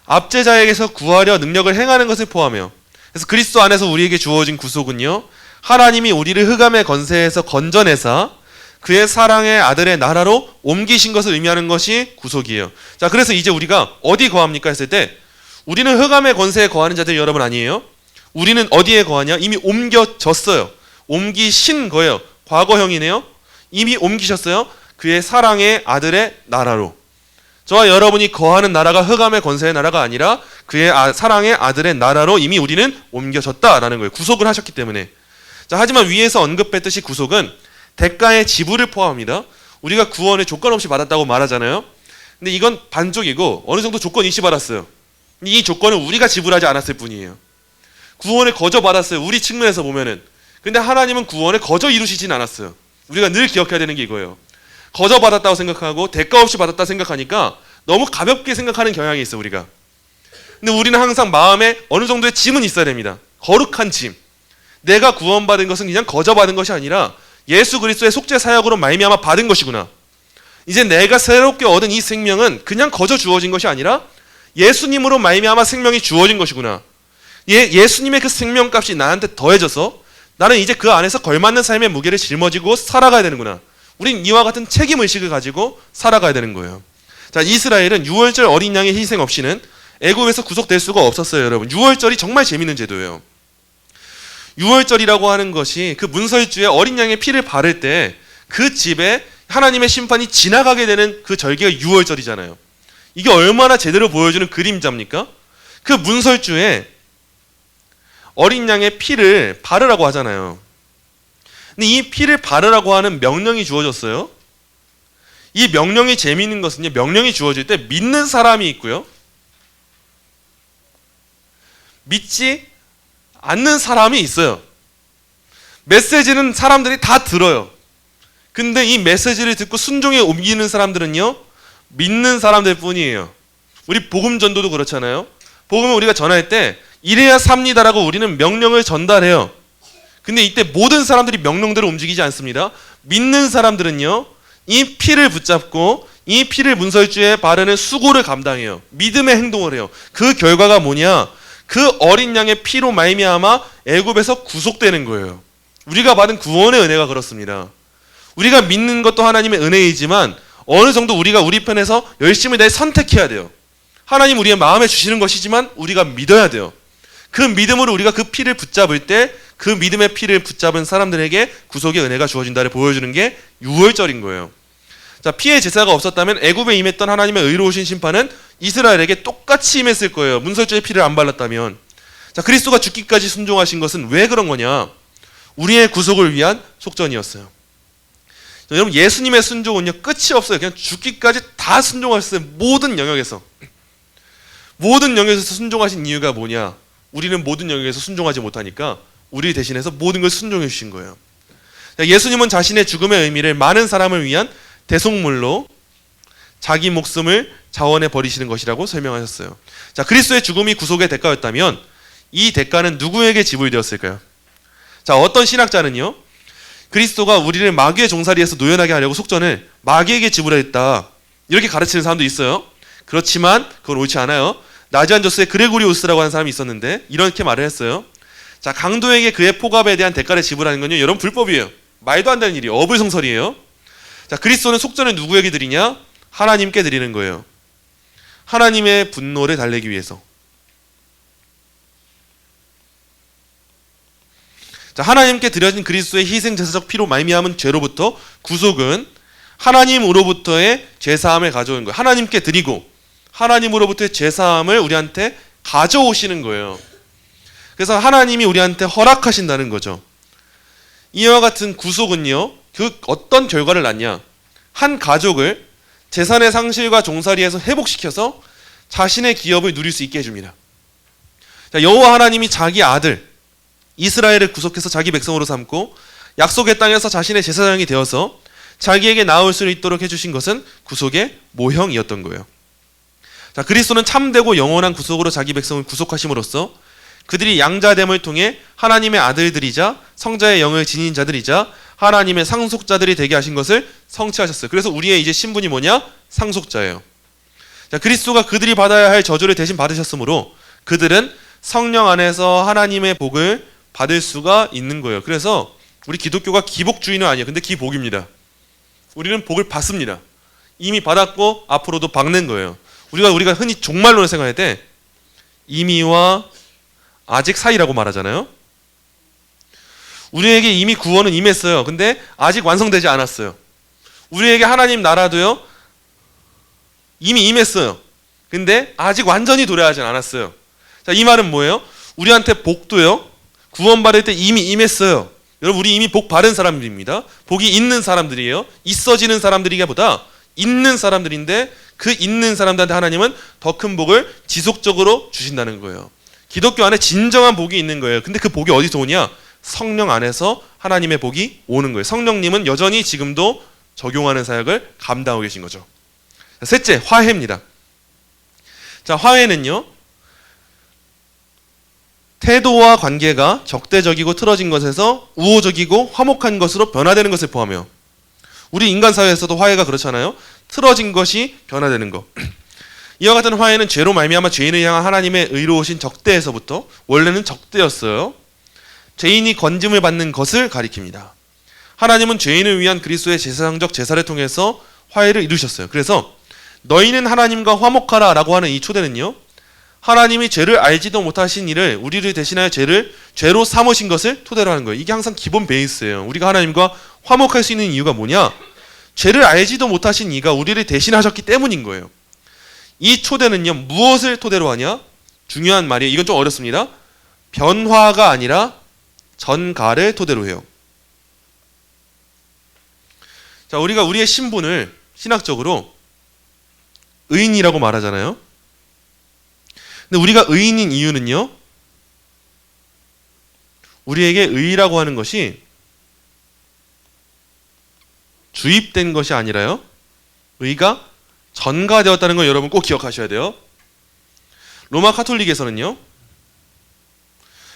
압제자에게서 구하려 능력을 행하는 것을 포함해요. 그래서 그리스도 안에서 우리에게 주어진 구속은요, 하나님이 우리를 흑암의 권세에서 건져내사 그의 사랑의 아들의 나라로 옮기신 것을 의미하는 것이 구속이에요. 자, 그래서 이제 우리가 어디 거합니까 했을 때 우리는 흑암의 권세에 거하는 자들이 여러분 아니에요? 우리는 어디에 거하냐? 이미 옮겨졌어요. 옮기신 거예요. 과거형이네요. 이미 옮기셨어요. 그의 사랑의 아들의 나라로. 저와 여러분이 거하는 나라가 흑암의 권세의 나라가 아니라 그의 사랑의 아들의 나라로 이미 우리는 옮겨졌다라는 거예요. 구속을 하셨기 때문에. 자, 하지만 위에서 언급했듯이 구속은 대가의 지불을 포함합니다. 우리가 구원을 조건 없이 받았다고 말하잖아요. 근데 이건 반쪽이고 어느 정도 조건 있이 받았어요. 이 조건은 우리가 지불하지 않았을 뿐이에요. 구원을 거저 받았어요. 우리 측면에서 보면은. 근데 하나님은 구원을 거저 이루시진 않았어요. 우리가 늘 기억해야 되는 게 이거예요. 거저 받았다고 생각하고 대가 없이 받았다 생각하니까 너무 가볍게 생각하는 경향이 있어요, 우리가. 근데 우리는 항상 마음에 어느 정도의 짐은 있어야 됩니다. 거룩한 짐. 내가 구원받은 것은 그냥 거저 받은 것이 아니라 예수 그리스도의 속죄 사역으로 말미암아 받은 것이구나. 이제 내가 새롭게 얻은 이 생명은 그냥 거저 주어진 것이 아니라 예수님으로 말미암아 생명이 주어진 것이구나. 예수님의 그 생명값이 나한테 더해져서 나는 이제 그 안에서 걸맞는 삶의 무게를 짊어지고 살아가야 되는구나. 우린 이와 같은 책임의식을 가지고 살아가야 되는 거예요. 자, 이스라엘은 유월절 어린 양의 희생 없이는 애굽에서 구속될 수가 없었어요, 여러분. 유월절이 정말 재밌는 제도예요. 유월절이라고 하는 것이 그 문설주에 어린 양의 피를 바를 때 그 집에 하나님의 심판이 지나가게 되는 그 절기가 유월절이잖아요. 이게 얼마나 제대로 보여주는 그림자입니까? 그 문설주에 어린 양의 피를 바르라고 하잖아요. 근데 이 피를 바르라고 하는 명령이 주어졌어요. 이 명령이 재미있는 것은요, 명령이 주어질 때 믿는 사람이 있고요, 믿지 않는 사람이 있어요. 메시지는 사람들이 다 들어요. 근데 이 메시지를 듣고 순종에 옮기는 사람들은요, 믿는 사람들 뿐이에요. 우리 복음 전도도 그렇잖아요. 복음을 우리가 전할 때 이래야 삽니다라고 우리는 명령을 전달해요. 근데 이때 모든 사람들이 명령대로 움직이지 않습니다. 믿는 사람들은요, 이 피를 붙잡고 이 피를 문설주에 바르는 수고를 감당해요. 믿음의 행동을 해요. 그 결과가 뭐냐? 그 어린 양의 피로 말미암아 애굽에서 구속되는 거예요. 우리가 받은 구원의 은혜가 그렇습니다. 우리가 믿는 것도 하나님의 은혜이지만 어느 정도 우리가 우리 편에서 열심히 내 선택해야 돼요. 하나님 우리의 마음에 주시는 것이지만 우리가 믿어야 돼요. 그 믿음으로 우리가 그 피를 붙잡을 때 그 믿음의 피를 붙잡은 사람들에게 구속의 은혜가 주어진다를 보여주는 게 유월절인 거예요. 자, 피의 제사가 없었다면 애굽에 임했던 하나님의 의로우신 심판은 이스라엘에게 똑같이 임했을 거예요. 문설주의 피를 안 발랐다면. 자, 그리스도가 죽기까지 순종하신 것은 왜 그런 거냐? 우리의 구속을 위한 속전이었어요. 자, 여러분, 예수님의 순종은요, 끝이 없어요. 그냥 죽기까지 다 순종하셨어요. 모든 영역에서. 모든 영역에서 순종하신 이유가 뭐냐? 우리는 모든 영역에서 순종하지 못하니까 우리 대신해서 모든 걸 순종해 주신 거예요. 자, 예수님은 자신의 죽음의 의미를 많은 사람을 위한 대속물로 자기 목숨을 자원해 버리시는 것이라고 설명하셨어요. 자, 그리스도의 죽음이 구속의 대가였다면 이 대가는 누구에게 지불되었을까요? 자, 어떤 신학자는요, 그리스도가 우리를 마귀의 종살이에서 노연하게 하려고 속전을 마귀에게 지불했다, 이렇게 가르치는 사람도 있어요. 그렇지만 그건 옳지 않아요. 나지안조스의 그레고리우스라고 하는 사람이 있었는데 이렇게 말을 했어요. 자, 강도에게 그의 포갑에 대한 대가를 지불하는 건요, 여러분, 불법이에요. 말도 안 되는 일이에요. 어불성설이에요. 자, 그리스도는 속전을 누구에게 드리냐? 하나님께 드리는 거예요. 하나님의 분노를 달래기 위해서. 자, 하나님께 드려진 그리스도의 희생 제사적 피로 말미암은 죄로부터 구속은 하나님으로부터의 죄사함을 가져오는 거예요. 하나님께 드리고 하나님으로부터의 죄사함을 우리한테 가져오시는 거예요. 그래서 하나님이 우리한테 허락하신다는 거죠. 이와 같은 구속은요, 그 어떤 결과를 낳냐? 한 가족을 재산의 상실과 종살이에서 회복시켜서 자신의 기업을 누릴 수 있게 해줍니다. 자, 여호와 하나님이 자기 아들 이스라엘을 구속해서 자기 백성으로 삼고 약속의 땅에서 자신의 제사장이 되어서 자기에게 나올 수 있도록 해주신 것은 구속의 모형이었던 거예요. 자, 그리스도는 참되고 영원한 구속으로 자기 백성을 구속하심으로써 그들이 양자됨을 통해 하나님의 아들들이자 성자의 영을 지닌 자들이자 하나님의 상속자들이 되게 하신 것을 성취하셨어요. 그래서 우리의 이제 신분이 뭐냐? 상속자예요. 자, 그리스도가 그들이 받아야 할 저주를 대신 받으셨으므로 그들은 성령 안에서 하나님의 복을 받을 수가 있는 거예요. 그래서 우리 기독교가 기복주의는 아니에요. 근데 기복입니다. 우리는 복을 받습니다. 이미 받았고 앞으로도 받는 거예요. 우리가 흔히 종말론을 생각할 때 이미와 아직 사이라고 말하잖아요. 우리에게 이미 구원은 임했어요. 근데 아직 완성되지 않았어요. 우리에게 하나님 나라도요, 이미 임했어요. 근데 아직 완전히 도래하지 않았어요. 자, 이 말은 뭐예요? 우리한테 복도요, 구원받을 때 이미 임했어요. 여러분, 우리 이미 복 받은 사람들입니다. 복이 있는 사람들이에요. 있어지는 사람들이기보다 있는 사람들인데 그 있는 사람들한테 하나님은 더 큰 복을 지속적으로 주신다는 거예요. 기독교 안에 진정한 복이 있는 거예요. 근데 그 복이 어디서 오냐? 성령 안에서 하나님의 복이 오는 거예요. 성령님은 여전히 지금도 적용하는 사역을 감당하고 계신 거죠. 셋째, 화해입니다. 자, 화해는요, 태도와 관계가 적대적이고 틀어진 것에서 우호적이고 화목한 것으로 변화되는 것을 포함해요. 우리 인간 사회에서도 화해가 그렇잖아요. 틀어진 것이 변화되는 거. 이와 같은 화해는 죄로 말미암아 죄인을 향한 하나님의 의로우신 적대에서부터, 원래는 적대였어요, 죄인이 건짐을 받는 것을 가리킵니다. 하나님은 죄인을 위한 그리스도의 제사장적 제사를 통해서 화해를 이루셨어요. 그래서 너희는 하나님과 화목하라 라고 하는 이 초대는요, 하나님이 죄를 알지도 못하신 이를 우리를 대신하여 죄로 삼으신 것을 토대로 하는 거예요. 이게 항상 기본 베이스예요. 우리가 하나님과 화목할 수 있는 이유가 뭐냐? 죄를 알지도 못하신 이가 우리를 대신하셨기 때문인 거예요. 이 초대는요, 무엇을 토대로 하냐? 중요한 말이에요. 이건 좀 어렵습니다. 변화가 아니라 전가를 토대로 해요. 자, 우리가 우리의 신분을 신학적으로 의인이라고 말하잖아요. 근데 우리가 의인인 이유는요, 우리에게 의라고 하는 것이 주입된 것이 아니라요, 의가 전가되었다는 걸 여러분 꼭 기억하셔야 돼요. 로마 카톨릭에서는요,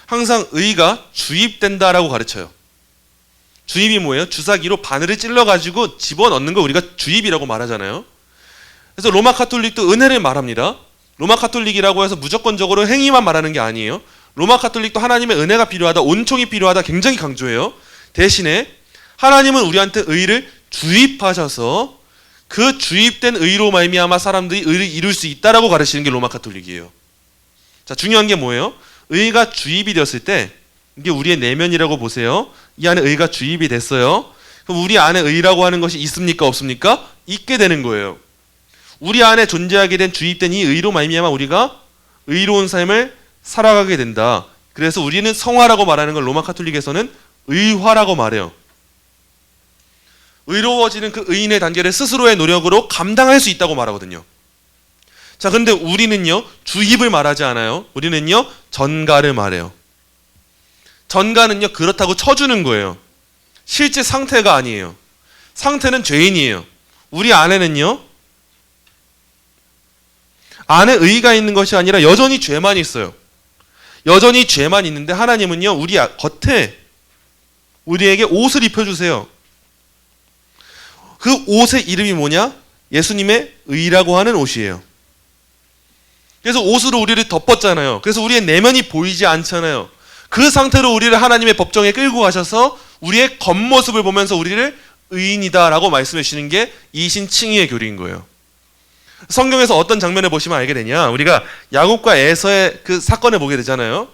항상 의가 주입된다라고 가르쳐요. 주입이 뭐예요? 주사기로 바늘을 찔러가지고 집어넣는 거 우리가 주입이라고 말하잖아요. 그래서 로마 카톨릭도 은혜를 말합니다. 로마 카톨릭이라고 해서 무조건적으로 행위만 말하는 게 아니에요. 로마 카톨릭도 하나님의 은혜가 필요하다, 온총이 필요하다 굉장히 강조해요. 대신에 하나님은 우리한테 의를 주입하셔서 그 주입된 의로 말미암아 사람들이 의를 이룰 수 있다라고 가르치는 게 로마 카톨릭이에요. 자, 중요한 게 뭐예요? 의가 주입이 되었을 때, 이게 우리의 내면이라고 보세요. 이 안에 의가 주입이 됐어요. 그럼 우리 안에 의라고 하는 것이 있습니까? 없습니까? 있게 되는 거예요. 우리 안에 존재하게 된 주입된 이 의로 말미암아 우리가 의로운 삶을 살아가게 된다. 그래서 우리는 성화라고 말하는 걸 로마 카톨릭에서는 의화라고 말해요. 의로워지는 그 의인의 단계를 스스로의 노력으로 감당할 수 있다고 말하거든요. 자, 근데 우리는요, 주입을 말하지 않아요. 우리는요, 전가를 말해요. 전가는요, 그렇다고 쳐주는 거예요. 실제 상태가 아니에요. 상태는 죄인이에요. 우리 안에는요, 안에 의가 있는 것이 아니라 여전히 죄만 있어요. 여전히 죄만 있는데 하나님은요, 우리 겉에 우리에게 옷을 입혀주세요. 그 옷의 이름이 뭐냐? 예수님의 의라고 하는 옷이에요. 그래서 옷으로 우리를 덮었잖아요. 그래서 우리의 내면이 보이지 않잖아요. 그 상태로 우리를 하나님의 법정에 끌고 가셔서 우리의 겉모습을 보면서 우리를 의인이다라고 말씀해 주시는 게 이신칭의의 교리인 거예요. 성경에서 어떤 장면을 보시면 알게 되냐? 우리가 야곱과 에서의 그 사건을 보게 되잖아요.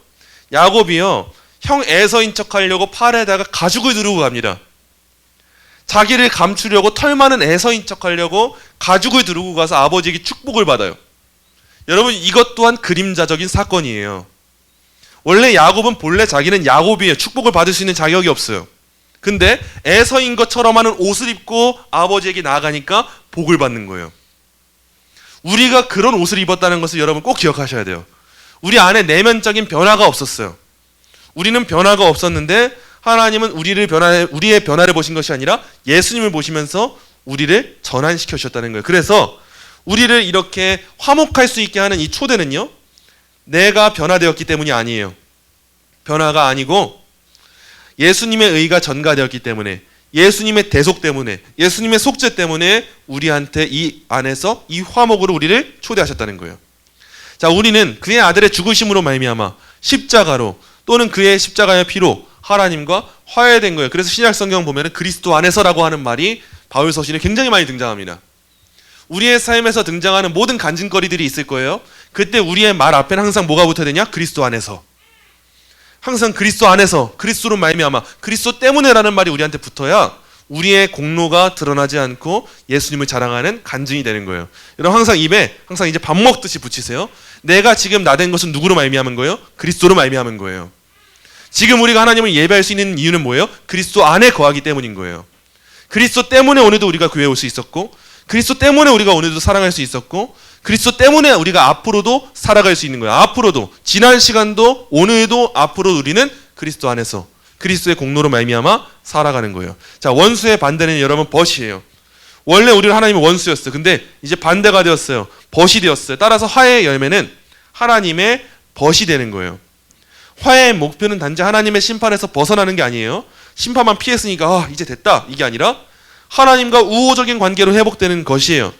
야곱이요, 형 에서인 척하려고 팔에다가 가죽을 두르고 갑니다. 자기를 감추려고 털 많은 에서인 척하려고 가죽을 두르고 가서 아버지에게 축복을 받아요. 여러분, 이것 또한 그림자적인 사건이에요. 원래 야곱은 본래 자기는 야곱이에요. 축복을 받을 수 있는 자격이 없어요. 근데 에서인 것처럼 하는 옷을 입고 아버지에게 나아가니까 복을 받는 거예요. 우리가 그런 옷을 입었다는 것을 여러분 꼭 기억하셔야 돼요. 우리 안에 내면적인 변화가 없었어요. 우리는 변화가 없었는데 하나님은 우리의 변화를 보신 것이 아니라 예수님을 보시면서 우리를 전환시켜 주셨다는 거예요. 그래서 우리를 이렇게 화목할 수 있게 하는 이 초대는요, 내가 변화되었기 때문이 아니에요. 변화가 아니고 예수님의 의가 전가되었기 때문에, 예수님의 대속 때문에, 예수님의 속죄 때문에 우리한테 이 안에서 이 화목으로 우리를 초대하셨다는 거예요. 자, 우리는 그의 아들의 죽으심으로 말미암아 십자가로, 또는 그의 십자가의 피로 하나님과 화해된 거예요. 그래서 신약 성경 보면은 그리스도 안에서라고 하는 말이 바울 서신에 굉장히 많이 등장합니다. 우리의 삶에서 등장하는 모든 간증거리들이 있을 거예요. 그때 우리의 말 앞에는 항상 뭐가 붙어야 되냐? 그리스도 안에서. 항상 그리스도 안에서, 그리스도로 말미암아, 그리스도 때문에라는 말이 우리한테 붙어야 우리의 공로가 드러나지 않고 예수님을 자랑하는 간증이 되는 거예요. 여러분, 항상 입에 항상 이제 밥 먹듯이 붙이세요. 내가 지금 나 된 것은 누구로 말미암은 거예요? 그리스도로 말미암은 거예요. 지금 우리가 하나님을 예배할 수 있는 이유는 뭐예요? 그리스도 안에 거하기 때문인 거예요. 그리스도 때문에 오늘도 우리가 교회에 올 수 있었고, 그리스도 때문에 우리가 오늘도 사랑할 수 있었고, 그리스도 때문에 우리가 앞으로도 살아갈 수 있는 거예요. 앞으로도, 지난 시간도 오늘도 앞으로 우리는 그리스도 안에서 그리스도의 공로로 말미암아 살아가는 거예요. 자, 원수의 반대는 여러분 벗이에요. 원래 우리는 하나님의 원수였어요. 근데 이제 반대가 되었어요. 벗이 되었어요. 따라서 화해의 열매는 하나님의 벗이 되는 거예요. 화해의 목표는 단지 하나님의 심판에서 벗어나는 게 아니에요. 심판만 피했으니까 이제 됐다, 이게 아니라 하나님과 우호적인 관계로 회복되는 것이에요.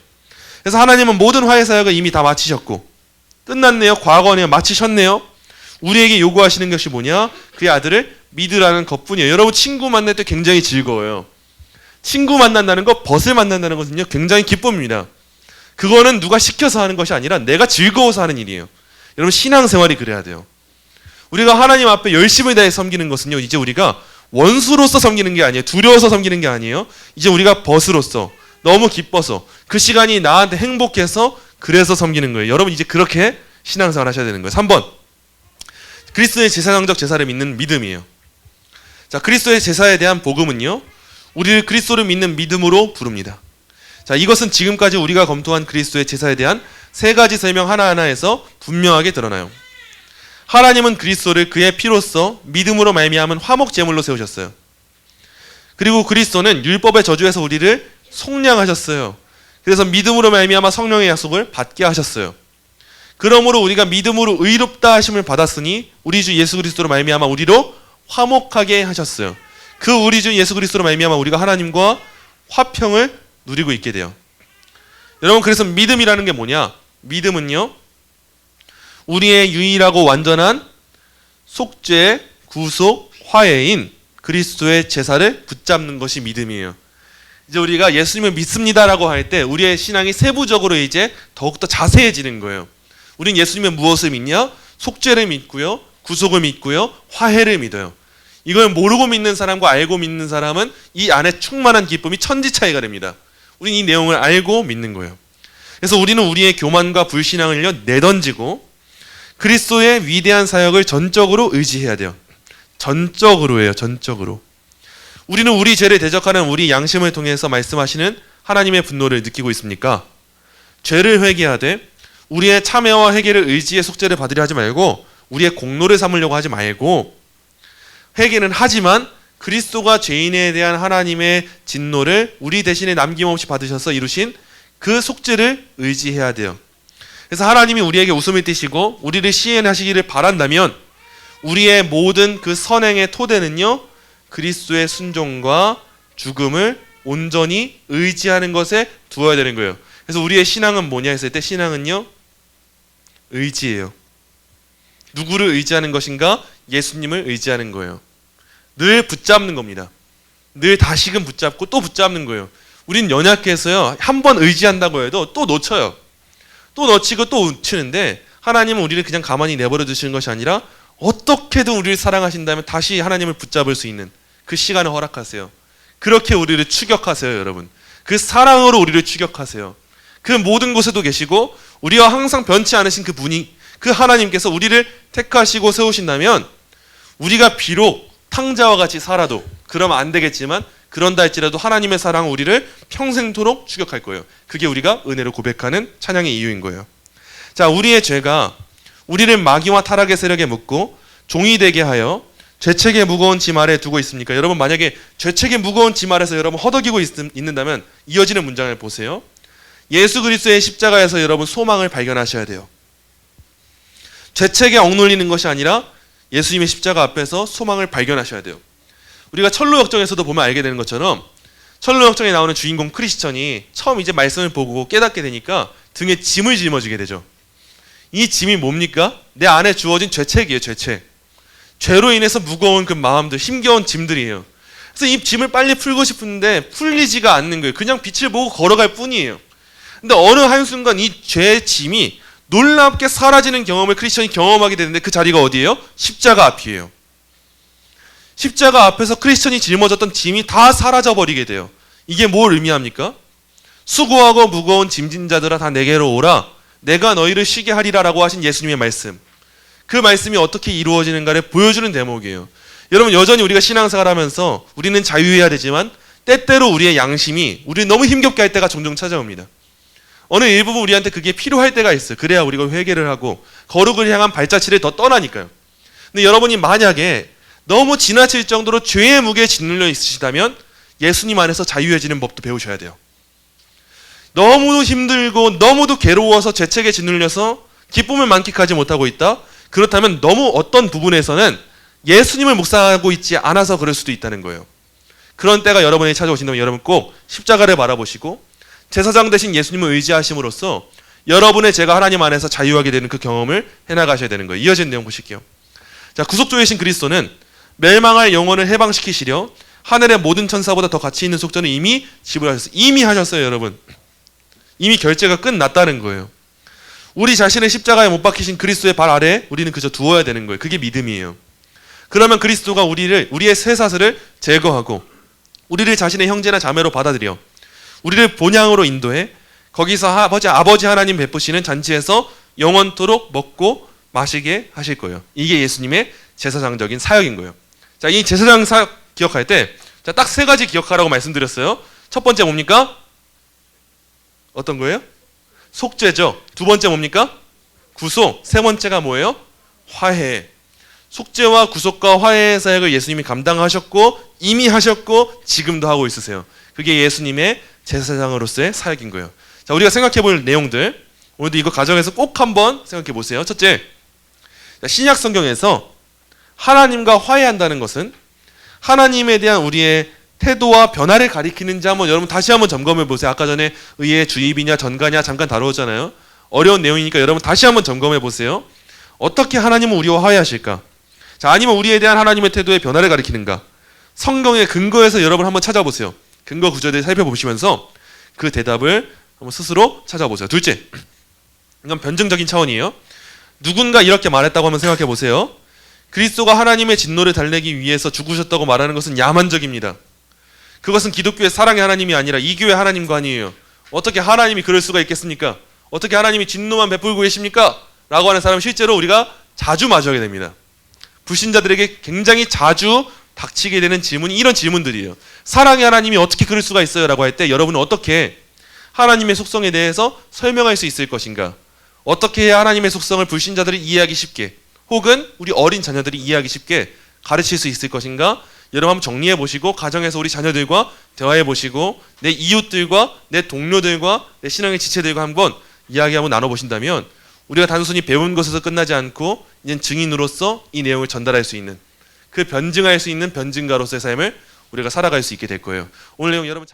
그래서 하나님은 모든 화해 사역을 이미 다 마치셨고 끝났네요. 과거네요. 마치셨네요. 우리에게 요구하시는 것이 뭐냐? 그의 아들을 믿으라는 것뿐이에요. 여러분 친구 만날 때 굉장히 즐거워요. 친구 만난다는 것, 벗을 만난다는 것은요 굉장히 기쁨입니다. 그거는 누가 시켜서 하는 것이 아니라 내가 즐거워서 하는 일이에요. 여러분 신앙생활이 그래야 돼요. 우리가 하나님 앞에 열심을 다해 섬기는 것은요 이제 우리가 원수로서 섬기는 게 아니에요. 두려워서 섬기는 게 아니에요. 이제 우리가 벗으로서 너무 기뻐서 그 시간이 나한테 행복해서 그래서 섬기는 거예요. 여러분 이제 그렇게 신앙생활 하셔야 되는 거예요. 3번 그리스도의 제사장적 제사를 믿는 믿음이에요. 자, 그리스도의 제사에 대한 복음은요 우리를 그리스도를 믿는 믿음으로 부릅니다. 자, 이것은 지금까지 우리가 검토한 그리스도의 제사에 대한 세 가지 설명 하나하나에서 분명하게 드러나요. 하나님은 그리스도를 그의 피로써 믿음으로 말미암은 화목 제물로 세우셨어요. 그리고 그리스도는 율법의 저주에서 우리를 속량하셨어요. 그래서 믿음으로 말미암아 성령의 약속을 받게 하셨어요. 그러므로 우리가 믿음으로 의롭다 하심을 받았으니 우리 주 예수 그리스도로 말미암아 우리로 화목하게 하셨어요. 그 우리 주 예수 그리스도로 말미암아 우리가 하나님과 화평을 누리고 있게 돼요. 여러분 그래서 믿음이라는 게 뭐냐? 믿음은요 우리의 유일하고 완전한 속죄, 구속, 화해인 그리스도의 제사를 붙잡는 것이 믿음이에요. 이제 우리가 예수님을 믿습니다라고 할 때 우리의 신앙이 세부적으로 이제 더욱더 자세해지는 거예요. 우린 예수님의 무엇을 믿냐? 속죄를 믿고요, 구속을 믿고요, 화해를 믿어요. 이걸 모르고 믿는 사람과 알고 믿는 사람은 이 안에 충만한 기쁨이 천지 차이가 됩니다. 우린 이 내용을 알고 믿는 거예요. 그래서 우리는 우리의 교만과 불신앙을 내던지고 그리스도의 위대한 사역을 전적으로 의지해야 돼요. 전적으로예요. 전적으로. 우리는 우리 죄를 대적하는 우리 양심을 통해서 말씀하시는 하나님의 분노를 느끼고 있습니까? 죄를 회개하되 우리의 참회와 회개를 의지의 속죄를 받으려 하지 말고 우리의 공로를 삼으려고 하지 말고 회개는 하지만 그리스도가 죄인에 대한 하나님의 진노를 우리 대신에 남김없이 받으셔서 이루신 그 속죄를 의지해야 돼요. 그래서 하나님이 우리에게 웃음을 띠시고 우리를 시인하시기를 바란다면 우리의 모든 그 선행의 토대는요 그리스도의 순종과 죽음을 온전히 의지하는 것에 두어야 되는 거예요. 그래서 우리의 신앙은 뭐냐 했을 때 신앙은요 의지예요. 누구를 의지하는 것인가? 예수님을 의지하는 거예요. 늘 붙잡는 겁니다. 늘 다시금 붙잡고 또 붙잡는 거예요. 우린 연약해서요 한 번 의지한다고 해도 또 놓쳐요. 또 놓치고 또 놓치는데 하나님은 우리를 그냥 가만히 내버려 두시는 것이 아니라 어떻게든 우리를 사랑하신다면 다시 하나님을 붙잡을 수 있는 그 시간을 허락하세요. 그렇게 우리를 추격하세요. 여러분 그 사랑으로 우리를 추격하세요. 그 모든 곳에도 계시고 우리와 항상 변치 않으신 그 분이 그 하나님께서 우리를 택하시고 세우신다면 우리가 비록 탕자와 같이 살아도 그러면 안 되겠지만 그런다 할지라도 하나님의 사랑은 우리를 평생토록 추격할 거예요. 그게 우리가 은혜로 고백하는 찬양의 이유인 거예요. 자, 우리의 죄가 우리를 마귀와 타락의 세력에 묶고 종이 되게 하여 죄책의 무거운 짐 아래 두고 있습니까? 여러분 만약에 죄책의 무거운 짐 아래서 여러분 허덕이고 있는다면 이어지는 문장을 보세요. 예수 그리스도의 십자가에서 여러분 소망을 발견하셔야 돼요. 죄책에 억눌리는 것이 아니라 예수님의 십자가 앞에서 소망을 발견하셔야 돼요. 우리가 철로역정에서도 보면 알게 되는 것처럼 철로역정에 나오는 주인공 크리스천이 처음 이제 말씀을 보고 깨닫게 되니까 등에 짐을 짊어지게 되죠. 이 짐이 뭡니까? 내 안에 주어진 죄책이에요. 죄책. 죄로 인해서 무거운 그 마음들, 힘겨운 짐들이에요. 그래서 이 짐을 빨리 풀고 싶은데 풀리지가 않는 거예요. 그냥 빛을 보고 걸어갈 뿐이에요. 근데 어느 한순간 이 죄의 짐이 놀랍게 사라지는 경험을 크리스천이 경험하게 되는데 그 자리가 어디예요? 십자가 앞이에요. 십자가 앞에서 크리스천이 짊어졌던 짐이 다 사라져버리게 돼요. 이게 뭘 의미합니까? 수고하고 무거운 짐진 자들아 다 내게로 오라. 내가 너희를 쉬게 하리라 라고 하신 예수님의 말씀. 그 말씀이 어떻게 이루어지는가를 보여주는 대목이에요. 여러분 여전히 우리가 신앙생활 하면서 우리는 자유해야 되지만 때때로 우리의 양심이 우리를 너무 힘겹게 할 때가 종종 찾아옵니다. 어느 일부분 우리한테 그게 필요할 때가 있어요. 그래야 우리가 회개를 하고 거룩을 향한 발자취를 더 떠나니까요. 근데 여러분이 만약에 너무 지나칠 정도로 죄의 무게에 짓눌려 있으시다면 예수님 안에서 자유해지는 법도 배우셔야 돼요. 너무도 힘들고 너무도 괴로워서 죄책에 짓눌려서 기쁨을 만끽하지 못하고 있다? 그렇다면 너무 어떤 부분에서는 예수님을 묵상하고 있지 않아서 그럴 수도 있다는 거예요. 그런 때가 여러분에게 찾아오신다면 여러분 꼭 십자가를 바라보시고 제사장 대신 예수님을 의지하심으로써 여러분의 죄가 하나님 안에서 자유하게 되는 그 경험을 해나가셔야 되는 거예요. 이어진 내용 보실게요. 자, 구속주이신 그리스도는 멸망할 영혼을 해방시키시려 하늘의 모든 천사보다 더 가치 있는 속전을 이미 지불하셨어요. 이미 하셨어요, 여러분. 이미 결제가 끝났다는 거예요. 우리 자신을 십자가에 못 박히신 그리스도의 발 아래에 우리는 그저 두어야 되는 거예요. 그게 믿음이에요. 그러면 그리스도가 우리의 쇠사슬을 제거하고 우리를 자신의 형제나 자매로 받아들여 우리를 본향으로 인도해 거기서 아버지 하나님 베푸시는 잔치에서 영원토록 먹고 마시게 하실 거예요. 이게 예수님의 제사장적인 사역인 거예요. 자, 이 제사장 사역 기억할 때 딱 세 가지 기억하라고 말씀드렸어요. 첫 번째 뭡니까? 어떤 거예요? 속죄죠. 두 번째 뭡니까? 구속. 세 번째가 뭐예요? 화해. 속죄와 구속과 화해의 사역을 예수님이 감당하셨고 이미 하셨고 지금도 하고 있으세요. 그게 예수님의 제사장으로서의 사역인 거예요. 자, 우리가 생각해 볼 내용들 오늘도 이거 가정에서 꼭 한번 생각해 보세요. 첫째, 신약 성경에서 하나님과 화해한다는 것은 하나님에 대한 우리의 태도와 변화를 가리키는지 한번 여러분 다시 한번 점검해 보세요. 아까 전에 의의 주입이냐 전가냐 잠깐 다루었잖아요. 어려운 내용이니까 여러분 다시 한번 점검해 보세요. 어떻게 하나님은 우리와 화해하실까? 자, 아니면 우리에 대한 하나님의 태도의 변화를 가리키는가? 성경의 근거에서 여러분 한번 찾아보세요. 근거 구절을 살펴보시면서 그 대답을 한번 스스로 찾아보세요. 둘째, 이건 변증적인 차원이에요. 누군가 이렇게 말했다고 한번 생각해 보세요. 그리스도가 하나님의 진노를 달래기 위해서 죽으셨다고 말하는 것은 야만적입니다. 그것은 기독교의 사랑의 하나님이 아니라 이 교회 하나님관이에요. 어떻게 하나님이 그럴 수가 있겠습니까? 어떻게 하나님이 진노만 베풀고 계십니까? 라고 하는 사람 실제로 우리가 자주 마주하게 됩니다. 불신자들에게 굉장히 자주 닥치게 되는 질문이 이런 질문들이에요. 사랑의 하나님이 어떻게 그럴 수가 있어요? 라고 할 때 여러분은 어떻게 하나님의 속성에 대해서 설명할 수 있을 것인가? 어떻게 해야 하나님의 속성을 불신자들이 이해하기 쉽게 혹은 우리 어린 자녀들이 이해하기 쉽게 가르칠 수 있을 것인가? 여러분 한번 정리해 보시고 가정에서 우리 자녀들과 대화해 보시고 내 이웃들과 내 동료들과 내 신앙의 지체들과 한번 이야기하고 나눠보신다면 우리가 단순히 배운 것에서 끝나지 않고 이제 증인으로서 이 내용을 전달할 수 있는 그 변증할 수 있는 변증가로서의 삶을 우리가 살아갈 수 있게 될 거예요. 오늘 내용 여러분